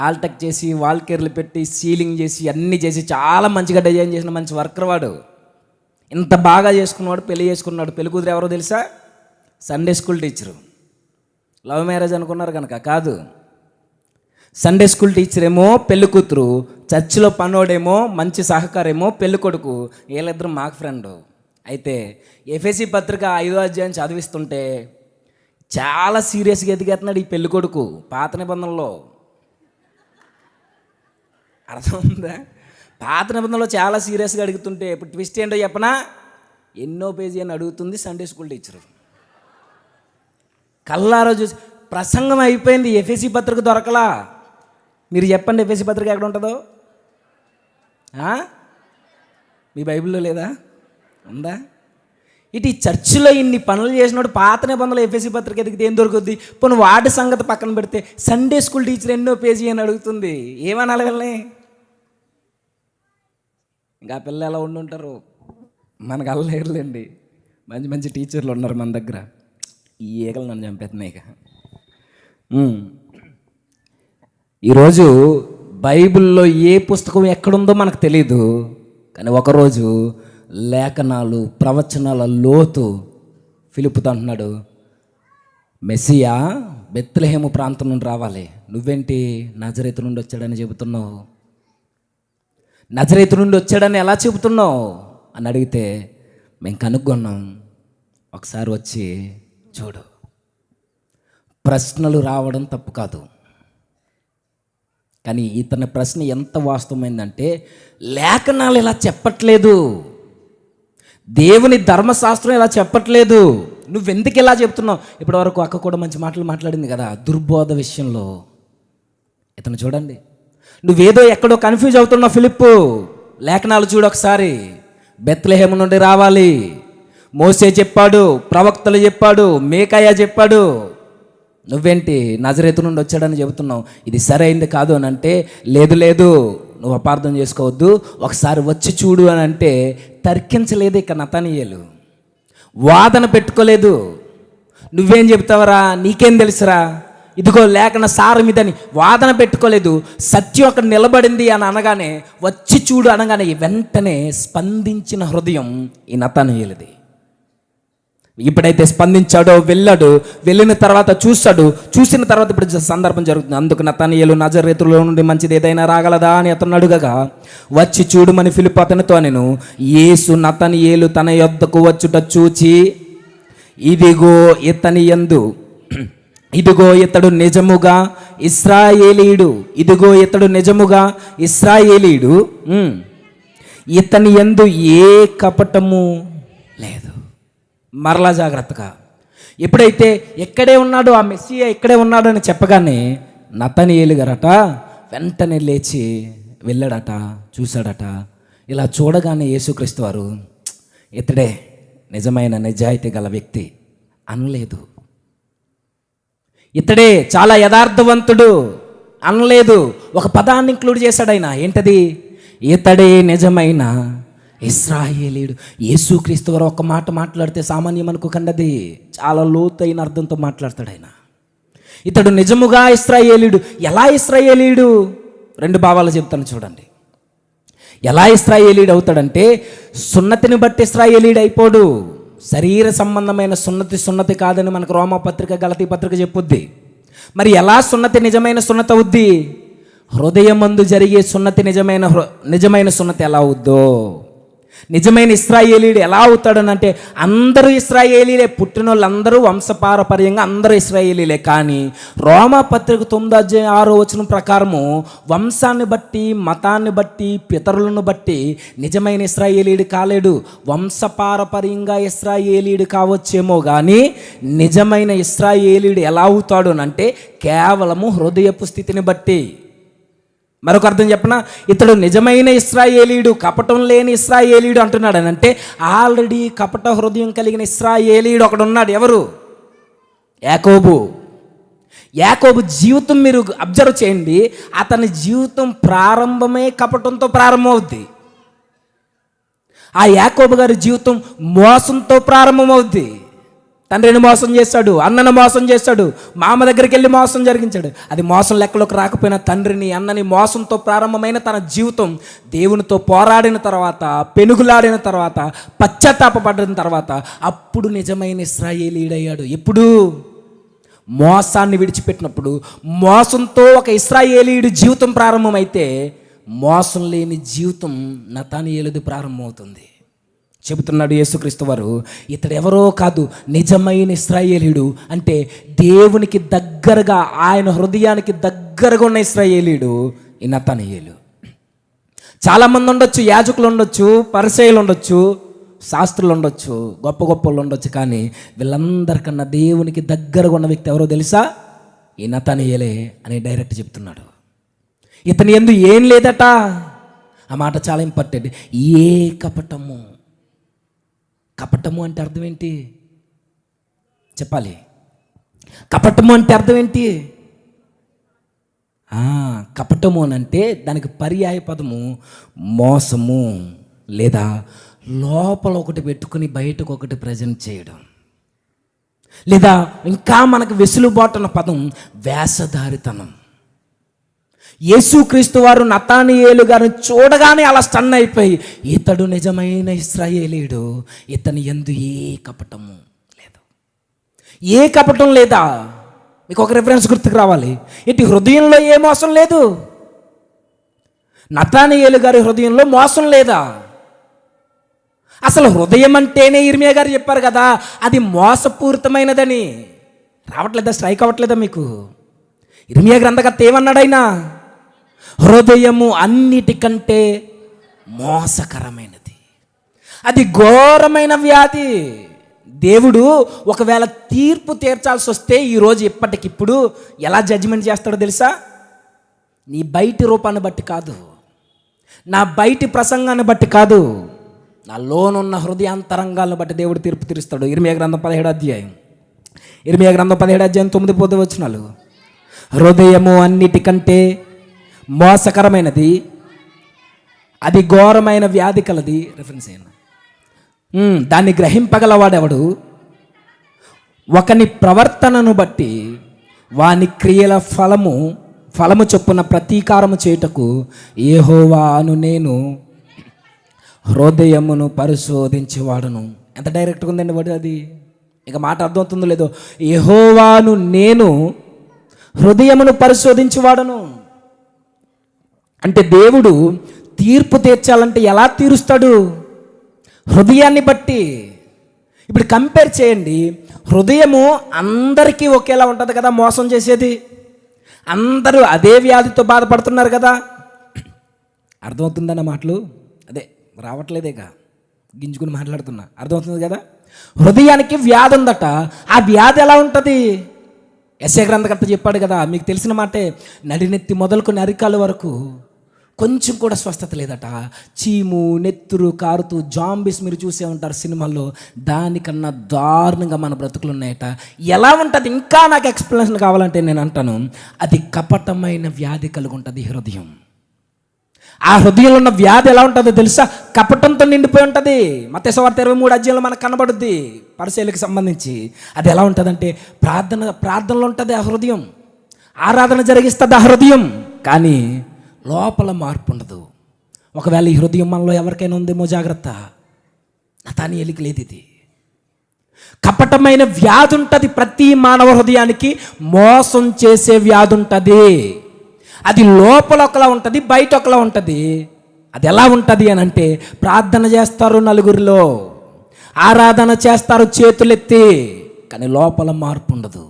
ఆల్టెక్ చేసి, వాల్ కేర్లు పెట్టి, సీలింగ్ చేసి, అన్నీ చేసి చాలా మంచిగా డిజైన్ చేసిన మంచి వర్కర్ వాడు. ఇంత బాగా చేసుకున్నవాడు పెళ్లి చేసుకున్నాడు. పెళ్లి కూతురు ఎవరో తెలుసా? Sunday school teacher. Love marriage అనుకున్నారు కనుక కాదు. సండే స్కూల్ టీచర్ ఏమో పెళ్లి కూతురు, చర్చిలో పనోడేమో మంచి సహకారేమో పెళ్లి కొడుకు. వీళ్ళిద్దరు మాకు ఫ్రెండ్. అయితే ఎఫెసీ పత్రిక 5వ అధ్యాయం చదివిస్తుంటే చాలా సీరియస్గా ఎదిగేస్తున్నాడు ఈ పెళ్లి కొడుకు. పాత నిబంధనలో అర్థం ఉందా? పాత నిబంధనలో చాలా సీరియస్గా అడుగుతుంటే ఇప్పుడు ట్విస్ట్ ఏంటో చెప్పనా? ఎన్నో పేజీ అని అడుగుతుంది సండే స్కూల్ టీచరు. కల్లారా చూసి ప్రసంగం అయిపోయింది, ఎఫెసీ పత్రిక దొరకలా. మీరు చెప్పండి ఎఫెసీ పత్రిక ఎక్కడ ఉంటుందో? మీ బైబిల్లో లేదా? ఉందా? ఇటు ఈ చర్చిలో ఇన్ని పనులు చేసినప్పుడు పాత నిబంధనలు ఎఫెసీ పత్రిక ఎదిగితే ఏం దొరుకుద్ది? పోనీ వాటి సంగతి పక్కన పెడితే సండే స్కూల్ టీచర్ ఎన్నో పేజీ అని అడుగుతుంది, ఏమనాలి వెళ్ళని? ఇంకా పిల్ల ఎలా ఉండుంటారు, మనకు అల్లలేరులేండి. మంచి మంచి టీచర్లు ఉన్నారు మన దగ్గర. ఈ ఈగలు నన్ను చంపేస్తున్నాయి. ఇక ఈరోజు బైబిల్లో ఏ పుస్తకం ఎక్కడుందో మనకు తెలీదు, కానీ ఒకరోజు లేఖనాలు ప్రవచనాల లోతు ఫిలిప్పుతో అంటున్నాడు, మెస్సియా బెత్లెహేము ప్రాంతం నుండి రావాలి, నువ్వేంటి నజరేతు నుండి వచ్చాడని చెబుతున్నావు? నజరేతు నుండి వచ్చాడని ఎలా చెబుతున్నావు అని అడిగితే, మేము కనుగొన్నాం, ఒకసారి వచ్చి చూడు. ప్రశ్నలు రావడం తప్పు కాదు, కానీ ఇతని ప్రశ్న ఎంత వాస్తవమైందంటే, లేఖనాలు ఇలా చెప్పట్లేదు, దేవుని ధర్మశాస్త్రం ఇలా చెప్పట్లేదు, నువ్వెందుకు ఇలా చెప్తున్నావు? ఇప్పటి వరకు అక్క కూడా మంచి మాటలు మాట్లాడింది కదా దుర్బోధ విషయంలో. ఇతను చూడండి, నువ్వేదో ఎక్కడో కన్ఫ్యూజ్ అవుతున్నావు ఫిలిప్పు. లేఖనాలు చూడు ఒకసారి. బెత్లెహేము నుండి రావాలి, మోసే చెప్పాడు, ప్రవక్తలు చెప్పాడు, మేకాయా చెప్పాడు, నువ్వేంటి నజరేతు నుండి వచ్చాడని చెబుతున్నావు? ఇది సరైంది కాదు అని అంటే, లేదు లేదు నువ్వు అపార్థం చేసుకోవద్దు, ఒకసారి వచ్చి చూడు అని అంటే తర్కించలేదు. ఇక నతనీయేలు వాదన పెట్టుకోలేదు. నువ్వేం చెప్తావరా, నీకేం తెలుసురా, ఇదిగో లేఖన సారం ఇదని వాదన పెట్టుకోలేదు. సత్యం అక్కడ నిలబడింది అని అనగానే, వచ్చి చూడు అనగానే వెంటనే స్పందించిన హృదయం ఈ నతనీయేలుది. ఇప్పుడైతే స్పందించాడో వెళ్ళాడు, వెళ్ళిన తర్వాత చూశాడు, చూసిన తర్వాత ఇప్పుడు సందర్భం జరుగుతుంది. అందుకు నతనీయేలు నజరేతులో నుండి మంచిది ఏదైనా రాగలదా అని అతను అడుగగా, వచ్చి చూడుమని ఫిలిప్పు అతనితో అనెను. యేసు నతనీయేలు తన యొద్దకు వచ్చుట చూచి, ఇదిగో ఇతని యందు, ఇదిగో ఇతడు నిజముగా ఇశ్రాయేలీయుడు, ఇదిగో ఇతడు నిజముగా ఇశ్రాయేలీయుడు, ఇతని యందు ఏ కపటము లేదు. మరలా జాగ్రత్తగా, ఎప్పుడైతే ఎక్కడే ఉన్నాడో ఆ మెస్సియా ఇక్కడే ఉన్నాడు అని చెప్పగానే నతనీయేలు గారట వెంటనే లేచి వెళ్ళాడట, చూశాడట. ఇలా చూడగానే యేసుక్రీస్తు వారు, ఇతడే నిజమైన నిజాయితీ గల వ్యక్తి అనలేదు. ఇతడే చాలా యథార్థవంతుడు అనలేదు. ఒక పదాన్ని ఇంక్లూడ్ చేశాడు ఆయన. ఏంటది? ఇతడే నిజమైన ఇశ్రాయేలీయుడు. యేసుక్రీస్తు వారు ఒక మాట మాట్లాడితే సామాన్యం అనుకోకండి, అది చాలా లోతైన అర్థంతో మాట్లాడతాడు ఆయన. ఇతడు నిజముగా ఇశ్రాయేలీయుడు. ఎలా ఇశ్రాయేలీయుడు? రెండు భావాలు చెప్తాను చూడండి. ఎలా ఇశ్రాయేలీయుడు అవుతాడంటే, సున్నతిని బట్టి ఇశ్రాయేలీయుడు అయిపోడు. శరీర సంబంధమైన సున్నతి కాదని మనకు రోమపత్రిక గలతీ పత్రిక చెప్పుద్ది. మరి ఎలా సున్నతి నిజమైన సున్నతి అవుద్ది? హృదయమందు జరిగే సున్నతి నిజమైన సున్నతి ఎలా అవుద్దో, నిజమైన ఇశ్రాయేలీయుడు ఎలా అవుతాడనంటే, అందరూ ఇశ్రాయేలీలే, పుట్టిన వాళ్ళందరూ వంశపారపర్యంగా అందరూ ఇశ్రాయేలీలే. కానీ రోమపత్రిక 9:6 ప్రకారము వంశాన్ని బట్టి, మతాన్ని బట్టి, పితరులను బట్టి నిజమైన ఇశ్రాయేలీయుడు కాలేడు. వంశపారపర్యంగా ఇశ్రాయేలీయుడు కావచ్చేమో కానీ నిజమైన ఇశ్రాయేలీయుడు ఎలా అవుతాడు అంటే కేవలము హృదయపు స్థితిని బట్టి. మరొక అర్థం చెప్పనా, ఇతడు నిజమైన ఇశ్రాయేలీయుడు, కపటం లేని ఇశ్రాయేలీయుడు అంటున్నాడు అని అంటే, ఆల్రెడీ కపట హృదయం కలిగిన ఇశ్రాయేలీయుడు ఒకడు ఉన్నాడు. ఎవరు? యాకోబు. యాకోబు జీవితం మీరు అబ్జర్వ్ చేయండి. అతని జీవితం ప్రారంభమే కపటంతో ప్రారంభమవుద్ది. ఆ యాకోబు గారి జీవితం మోసంతో ప్రారంభమవుద్ది. తండ్రిని మోసం చేశాడు, అన్నను మోసం చేశాడు, మామ దగ్గరికి వెళ్ళి మోసం జరిగించాడు. అది మోసం లెక్కలోకి రాకపోయినా తండ్రిని అన్నని మోసంతో ప్రారంభమైన తన జీవితం దేవునితో పోరాడిన తర్వాత, పెనుగులాడిన తర్వాత, పశ్చాత్తాపపడిన తర్వాత అప్పుడు నిజమైన ఇశ్రాయేలీయుడయ్యాడు. ఎప్పుడు? మోసాన్ని విడిచిపెట్టినప్పుడు. మోసంతో ఒక ఇశ్రాయేలీయుడి జీవితం ప్రారంభమైతే మోసం లేని జీవితం నతనీయేలుది ప్రారంభమవుతుంది. చెబుతున్నాడు యేసుక్రీస్తు వారు, ఇతడు ఎవరో కాదు, నిజమైన ఇశ్రాయేలీయుడు. అంటే దేవునికి దగ్గరగా, ఆయన హృదయానికి దగ్గరగా ఉన్న ఇశ్రాయేలీయుడు ఈ నతనీయేలు. చాలామంది ఉండొచ్చు, యాజకులు ఉండొచ్చు, పరిసయ్యులు ఉండొచ్చు, శాస్త్రులు ఉండొచ్చు, గొప్ప గొప్ప వాళ్ళు ఉండొచ్చు, కానీ వీళ్ళందరికన్నా దేవునికి దగ్గరగా ఉన్న వ్యక్తి ఎవరో తెలుసా? ఈ నతనయేలే అని డైరెక్ట్ చెప్తున్నాడు. ఇతని యందు ఏం లేదట. ఆ మాట చాలా ఇంపార్టెంట్. ఏ కపటము. కపటము అంటే అర్థం ఏంటి చెప్పాలి? కపటము అంటే అర్థం ఏంటి? కపటము అని అంటే దానికి పర్యాయ పదము మోసము, లేదా లోపల ఒకటి పెట్టుకుని బయటకు ఒకటి ప్రజెంట్ చేయడం, లేదా ఇంకా మనకు వెసులుబాటు ఉన్న పదం వేషధారితనం. యేసుక్రీస్తు వారు నతనయేలు గారిని చూడగానే అలా స్టన్ అయిపోయి, ఇతడు నిజమైన ఇశ్రాయేలీయుడు, ఇతని యందు ఏ కపటము లేదు. ఏ కపటం లేదా? మీకు ఒక రిఫరెన్స్ గుర్తుకు రావాలి. ఇటు హృదయంలో ఏ మోసం లేదు. నతనయేలు గారి హృదయంలో మోసం లేదా? అసలు హృదయం అంటేనే ఇర్మియా గారు చెప్పారు కదా, అది మోసపూరితమైనదని. రావట్లేదా? స్ట్రైక్ అవ్వట్లేదా మీకు? ఇర్మియా గ్రంథకర్త ఏమన్నాడు ఆయన? హృదయము అన్నిటికంటే మోసకరమైనది, అది ఘోరమైన వ్యాధి. దేవుడు ఒకవేళ తీర్పు తీర్చాల్సి వస్తే ఈరోజు ఇప్పటికిప్పుడు ఎలా జడ్జిమెంట్ చేస్తాడో తెలుసా? నీ బయటి రూపాన్ని బట్టి కాదు, నా బయటి ప్రసంగాన్ని బట్టి కాదు, నా లోనున్న హృదయాంతరంగాలను బట్టి దేవుడు తీర్పు తీరుస్తాడు. ఇర్మియా గ్రంథం 17వ అధ్యాయం, ఇర్మియా గ్రంథం 17వ అధ్యాయం 9 వచనాలు. హృదయము అన్నిటికంటే మోసకరమైనది, అది ఘోరమైన వ్యాధి కలది. రెఫరెన్స్ అయినా దాన్ని గ్రహింపగలవాడెవడు? ఒకని ప్రవర్తనను బట్టి వాని క్రియల ఫలము చొప్పున ప్రతీకారము చేయుటకు యెహోవా అను నేను హృదయమును పరిశోధించేవాడును. ఎంత డైరెక్ట్గా ఉందండి వాడు. అది ఇక మాట అర్థమవుతుందో లేదో. యెహోవాను నేను హృదయమును పరిశోధించేవాడును అంటే దేవుడు తీర్పు తీర్చాలంటే ఎలా తీరుస్తాడు? హృదయాన్ని బట్టి. ఇప్పుడు కంపేర్ చేయండి. హృదయము అందరికీ ఒకేలా ఉంటుంది కదా మోసం చేసేది. అందరూ అదే వ్యాధితో బాధపడుతున్నారు కదా. అర్థమవుతుందన్న మాటలు? అదే రావట్లేదేగా, గింజుకుని మాట్లాడుతున్నా. అర్థమవుతుంది కదా. హృదయానికి వ్యాధి ఉందట. ఆ వ్యాధి ఎలా ఉంటుంది? యెషయా గ్రంథకర్త చెప్పాడు కదా, మీకు తెలిసిన మాటే. నడినెత్తి మొదలుకొని అరికాల వరకు కొంచెం కూడా స్వస్థత లేదట. చీము, నెత్తురు కారుతూ జాంబీస్ మీరు చూసే ఉంటారు సినిమాల్లో. దానికన్నా దారుణంగా మన బ్రతుకులు ఉన్నాయట. ఎలా ఉంటుంది? ఇంకా నాకు ఎక్స్ప్లెనేషన్ కావాలంటే నేను అంటాను, అది కపటమైన వ్యాధి కలిగి ఉంటుంది హృదయం. ఆ హృదయంలో ఉన్న వ్యాధి ఎలా ఉంటుందో తెలుసా? కపటంతో నిండిపోయి ఉంటుంది. మత్తయి సువార్త 23వ అధ్యాయంలో మనకు కనబడుద్ది పరిచర్యలకు సంబంధించి. అది ఎలా ఉంటుందంటే ప్రార్థనలో ఉంటుంది ఆ హృదయం, ఆరాధన జరిగిస్తుంది ఆ హృదయం, కానీ లోపల మార్పు ఉండదు. ఒకవేళ ఈ హృదయం మనలో ఎవరికైనా ఉందేమో జాగ్రత్త. నతనయేలుకి లేదు. ఇది కపటమైన వ్యాధి ఉంటుంది. ప్రతి మానవ హృదయానికి మోసం చేసే వ్యాధి ఉంటుంది. అది లోపల ఒకలా ఉంటుంది, బయట ఒకలా ఉంటుంది. అది ఎలా ఉంటుంది అని అంటే, ప్రార్థన చేస్తారు నలుగురిలో, ఆరాధన చేస్తారు చేతులెత్తి, కానీ లోపల మార్పు ఉండదు.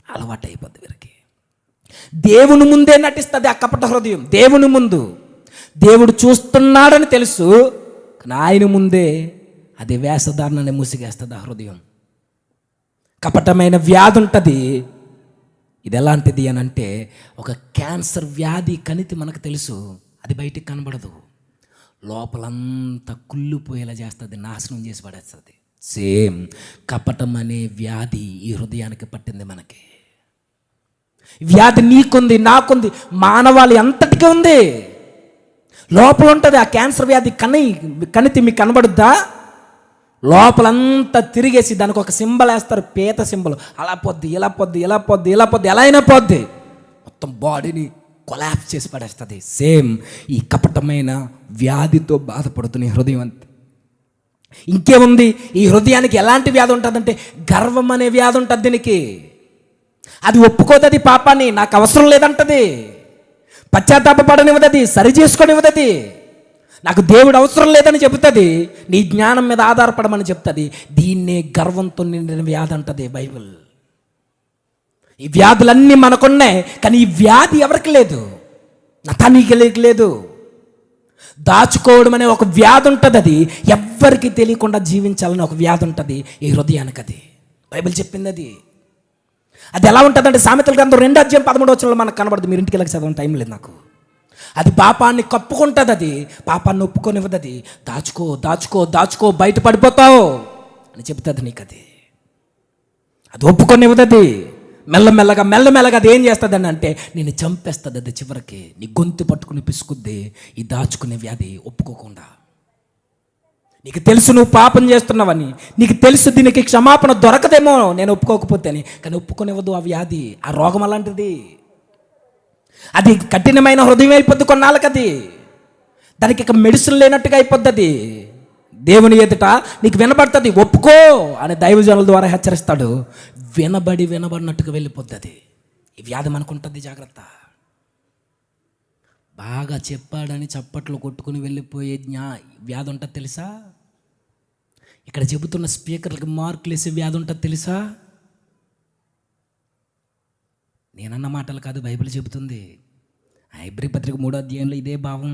అలవాటు అయిపోద్ది వీరికి. దేవుని ముందే నటిస్తుంది ఆ కపట హృదయం. దేవుని ముందు దేవుడు చూస్తున్నాడని తెలుసు, కానీ ఆయన ముందే అది వేషధారణని ముసిగేస్తుంది ఆ హృదయం. కపటమైన వ్యాధి ఉంటుంది. ఇది ఎలాంటిది అని అంటే, ఒక క్యాన్సర్ వ్యాధి కణితి మనకు తెలుసు, అది బయటికి కనబడదు, లోపలంతా కుళ్ళిపోయేలా చేస్తుంది, నాశనం చేసి పడేస్తుంది. సేమ్ కపటం అనే వ్యాధి ఈ హృదయానికి పట్టింది మనకి. వ్యాధి నీకుంది, నాకుంది, మానవాళి అంతటికీ ఉంది. లోపల ఉంటుంది ఆ క్యాన్సర్ వ్యాధి కణితి మీకు కనబడుద్దా? లోపలంతా తిరిగేసి దానికి ఒక సింబల్ వేస్తారు, పేత సింబల్. అలా పొద్దు, ఇలా పొద్దు, ఇలా పొద్దు, ఇలా పొద్దు, ఎలా అయినా పొద్దు, మొత్తం బాడీని కొలాప్స్ చేసి పడేస్తుంది. సేమ్ ఈ కపటమైన వ్యాధితో బాధపడుతున్న హృదయం అంతే. ఇంకేముంది? ఈ హృదయానికి ఎలాంటి వ్యాధి ఉంటుందంటే, గర్వం అనే వ్యాధి ఉంటుంది దీనికి. అది ఒప్పుకోదది పాపాన్ని, నాకు అవసరం లేదంటది, పశ్చాత్తాపడనివ్వదది, సరి చేసుకొనివ్వదది, నాకు దేవుడు అవసరం లేదని చెబుతుంది, నీ జ్ఞానం మీద ఆధారపడమని చెప్తుంది. దీన్నే గర్వంతో నిండిన వ్యాధి అంటది బైబిల్. ఈ వ్యాధులన్నీ మనకున్నాయి, కానీ ఈ వ్యాధి ఎవరికి లేదు? నతనయేలుకి లేదు. దాచుకోవడం అనే ఒక వ్యాధి ఉంటుంది. అది ఎవ్వరికి తెలియకుండా జీవించాలని ఒక వ్యాధి ఉంటుంది ఈ హృదయానికి. అది బైబిల్ చెప్పింది. అది ఎలా ఉంటుందంటే సామెతల గ్రంథం 2:13 మనకు కనబడుతుంది. మీరు ఇంటికి వెళ్ళక చదవడం టైం లేదు నాకు. అది పాపాన్ని కప్పుకుంటుంది. అది పాపాన్ని ఒప్పుకొనివ్వదు. అది దాచుకో దాచుకో దాచుకో, బయట పడిపోతావు అని చెప్తుంది నీకు. అది ఒప్పుకొనివ్వదు. అది మెల్లమెల్లగా అది ఏం చేస్తుంది అంటే నేను చంపేస్తుంది. అది చివరికి నీ గొంతు పట్టుకుని పిసుకుద్ది ఈ దాచుకునే వ్యాధి ఒప్పుకోకుండా. నీకు తెలుసు నువ్వు పాపం చేస్తున్నావని, నీకు తెలుసు దీనికి క్షమాపణ దొరకదేమో నేను ఒప్పుకోకపోతే అని, కానీ ఒప్పుకొనివ్వదు ఆ వ్యాధి. ఆ రోగం అలాంటిది. అది కఠినమైన హృదయం అయిపోద్ది కొన్నాళ్ళకి. అది దానికి ఇక మెడిసిన్ లేనట్టుగా అయిపోద్ది. అది దేవుని ఎదుట నీకు వినబడుతుంది, ఒప్పుకో అని దైవజనుల ద్వారా హెచ్చరిస్తాడు. వినబడినట్టుగా వెళ్ళిపోద్ది. అది ఈ వ్యాధి మనకుంటుంది. జాగ్రత్త. బాగా చెప్పాడని చప్పట్లు కొట్టుకుని వెళ్ళిపోయే వ్యాధి ఉంటుంది తెలుసా? ఇక్కడ చెబుతున్న స్పీకర్లకు మార్కులు వేసే వ్యాధి ఉంటుంది తెలుసా? నేనన్న మాటలు కాదు, బైబిల్ చెబుతుంది. హెబ్రీ పత్రిక 3వ అధ్యాయంలో ఇదే భావం.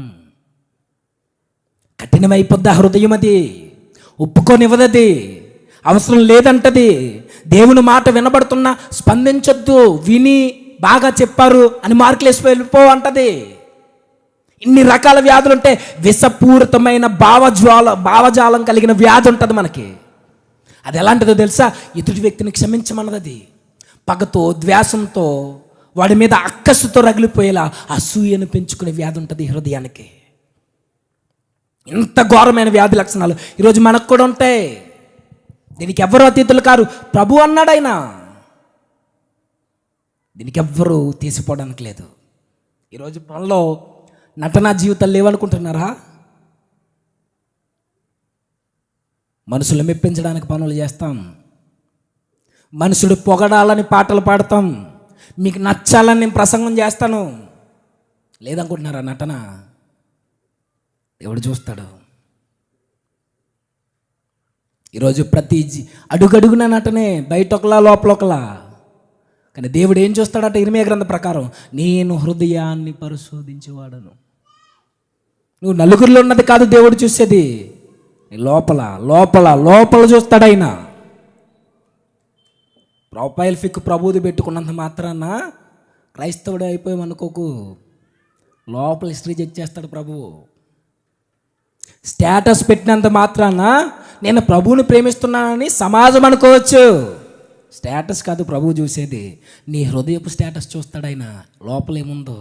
కఠినమైపోద్ది ఆ హృదయం. అది ఒప్పుకోనివ్వదది, అవసరం లేదంటది. దేవుని మాట వినబడుతున్నా స్పందించొద్దు. విని బాగా చెప్పారు అని మార్కులు వేసి వెళ్ళిపో అంటది. ఇన్ని రకాల వ్యాధులు ఉంటే విషపూరితమైన భావజాలం కలిగిన వ్యాధి ఉంటుంది మనకి. అది ఎలాంటిదో తెలుసా? ఎదుటి వ్యక్తిని క్షమించమన్నది. అది పగతో ద్వేషంతో వాడి మీద అక్కసుతో రగిలిపోయేలా అసూయను పెంచుకునే వ్యాధి ఉంటుంది ఈ హృదయానికి. ఇంత ఘోరమైన వ్యాధి లక్షణాలు ఈరోజు మనకు కూడా ఉంటాయి. దీనికి ఎవ్వరూ అతీతులు కారు. ప్రభు అన్నాడు ఆయన. దీనికి ఎవ్వరూ తీసిపోవడానికి లేదు. ఈరోజు మనలో నటనా జీవితాలు లేవనుకుంటున్నారా? మనుషులు మెప్పించడానికి పనులు చేస్తాం, మనుషుడు పొగడాలని పాటలు పాడతాం, మీకు నచ్చాలని నేను ప్రసంగం చేస్తాను. లేదనుకుంటున్నారా నటన? దేవుడు చూస్తాడు. ఈరోజు ప్రతి అడుగడుగున నటనే, బయట ఒకలా లోపల ఒకలా. కానీ దేవుడు ఏం చూస్తాడట? ఇర్మీయా గ్రంథం ప్రకారం, నేను హృదయాన్ని పరిశోధించేవాడను. నువ్వు నలుగురిలో ఉన్నది కాదు దేవుడు చూసేది, లోపల లోపల లోపల చూస్తాడు ఆయన. ప్రొఫైల్ పిక్ ప్రభువుది పెట్టుకున్నంత మాత్రాన క్రైస్తవుడే అయిపోయామనుకోకు. లోపల హిస్టరీ చెక్ చేస్తాడు ప్రభువు. స్టేటస్ పెట్టినంత మాత్రాన నేను ప్రభువుని ప్రేమిస్తున్నానని సమాజం అనుకోవచ్చు. స్టేటస్ కాదు ప్రభువు చూసేది, నీ హృదయపు స్టేటస్ చూస్తాడు ఆయన. లోపల ఏముందో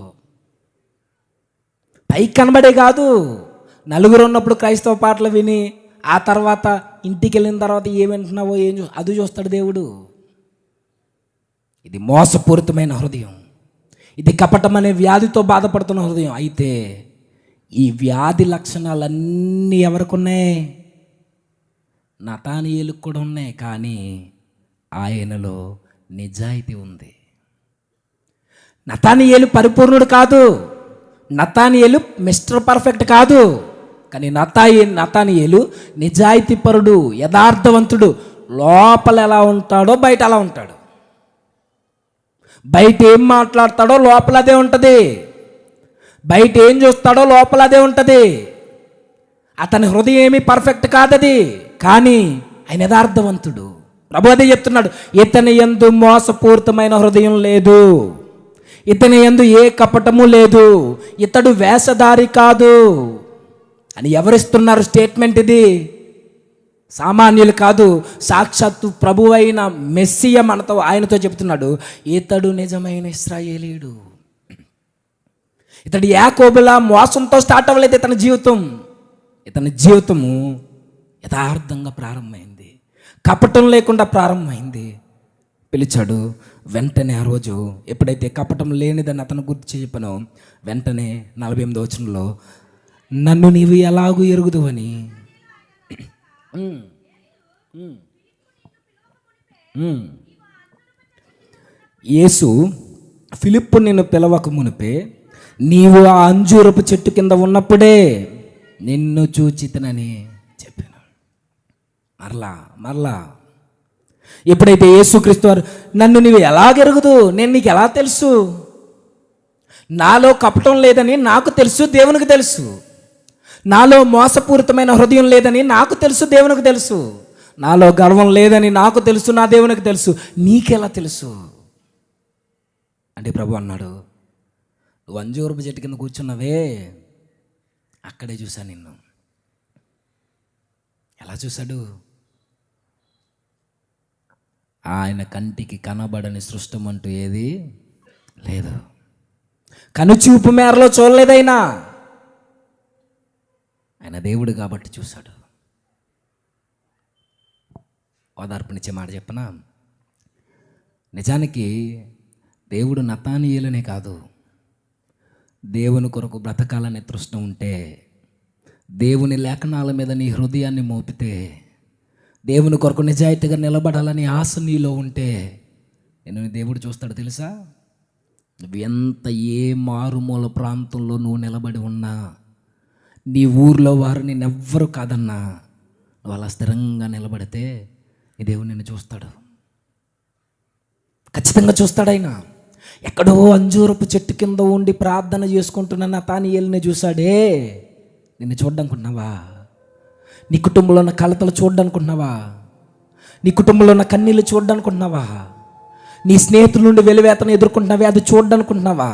పైకి కనబడే కాదు. నలుగురు ఉన్నప్పుడు క్రైస్తవ పాటలు విని ఆ తర్వాత ఇంటికి వెళ్ళిన తర్వాత ఏం వింటున్నావో అది చూస్తాడు దేవుడు. ఇది మోసపూరితమైన హృదయం. ఇది కపటం అనే వ్యాధితో బాధపడుతున్న హృదయం. అయితే ఈ వ్యాధి లక్షణాలన్నీ ఎవరికి ఉన్నాయి? నతానీయేలుకు కూడా ఉన్నాయి. కానీ ఆయనలో నిజాయితీ ఉంది. నతానీయేలు పరిపూర్ణుడు కాదు, నతానీయేలు మిస్టర్ పర్ఫెక్ట్ కాదు. కానీ నతానీయేలు నిజాయితీపరుడు, యథార్థవంతుడు. లోపల ఎలా ఉంటాడో బయట అలా ఉంటాడు. బయట ఏం మాట్లాడతాడో లోపల అదే ఉంటుంది. బయట ఏం చూస్తాడో లోపల అదే ఉంటుంది. అతని హృదయం ఏమీ పర్ఫెక్ట్ కాదది, కానీ ఆయన యథార్థవంతుడు. ప్రభు అదే చెప్తున్నాడు, ఇతని యందు మోసపూరితమైన హృదయం లేదు, ఇతని యందు ఏ కపటము లేదు, ఇతడు వేషధారి కాదు అని ఎవరిస్తున్నారు స్టేట్మెంట్? ఇది సామాన్యులు కాదు, సాక్షాత్తు ప్రభు అయిన మెస్సియ ఆయనతో చెప్తున్నాడు. ఇతడు నిజమైన ఇశ్రాయేలీయుడు. ఇతడు యాకోబులా మోసంతో స్టార్ట్ అవ్వలేదు. ఇతని జీవితము యథార్థంగా ప్రారంభమైంది, కపటం లేకుండా ప్రారంభమైంది. పిలిచాడు. వెంటనే ఆ రోజు ఎప్పుడైతే కపటం లేనిదని అతను గుర్తు చెప్పానో, వెంటనే 48వ వచనంలో నన్ను నీవు ఎలాగూ ఎరుగుదువని యేసు ఫిలిప్పు నిన్ను పిలవక మునిపే నీవు ఆ అంజూరపు చెట్టు కింద ఉన్నప్పుడే నిన్ను చూచితనని చెప్పాను. మరలా ఎప్పుడైతే యేసుక్రీస్తు వారు నన్ను నీవు ఎలాగెరుగుదు, నేను నీకు ఎలా తెలుసు? నాలో కపటం లేదని నాకు తెలుసు, దేవునికి తెలుసు. నాలో మోసపూరితమైన హృదయం లేదని నాకు తెలుసు, దేవునికి తెలుసు. నాలో గర్వం లేదని నాకు తెలుసు, నా దేవునికి తెలుసు. నీకెలా తెలుసు అంటే ప్రభు అన్నాడు, నువ్వు అంజూరపు చెట్టు కింద కూర్చున్నావే, అక్కడే చూశాను నిన్ను. ఎలా చూశాడు? ఆయన కంటికి కనబడని సృష్టం అంటూ ఏది లేదు. కనుచూపు మేరలో చూడలేదైనా, ఆయన దేవుడు కాబట్టి చూశాడు. ఓదార్పునిచ్చే మాట చెప్పనా? నిజానికి దేవుడు నతానీయులనే కాదు, దేవుని కొరకు బ్రతకాలనే తృష్ణ ఉంటే, దేవుని లేఖనాల మీద నీ హృదయాన్ని మోపితే, దేవుని కొరకు నిజాయితీగా నిలబడాలని ఆశ నీలో ఉంటే నేను దేవుడు చూస్తాడు తెలుసా? నువ్వు ఎంత ఏ మారుమూల ప్రాంతంలో నువ్వు నిలబడి ఉన్నా, నీ ఊర్లో వారు నిన్నెవ్వరు కాదన్నా, నువ్వు అలా స్థిరంగా నిలబడితే ఈ దేవుడు నిన్ను చూస్తాడు, ఖచ్చితంగా చూస్తాడు. ఆయన ఎక్కడో అంజూరపు చెట్టు కింద ఉండి ప్రార్థన చేసుకుంటున్న నతానీయేలుని చూశాడే. నిన్ను చూడ్డానుకున్నావా? నీ కుటుంబంలో ఉన్న కలతలు చూడ్డానుకున్నావా? నీ కుటుంబంలో ఉన్న కన్నీళ్ళు చూడ్డానుకుంటున్నావా? నీ స్నేహితుల నుండి వెలివేతను ఎదుర్కొంటున్నావే, అది చూడ్డానుకుంటున్నావా?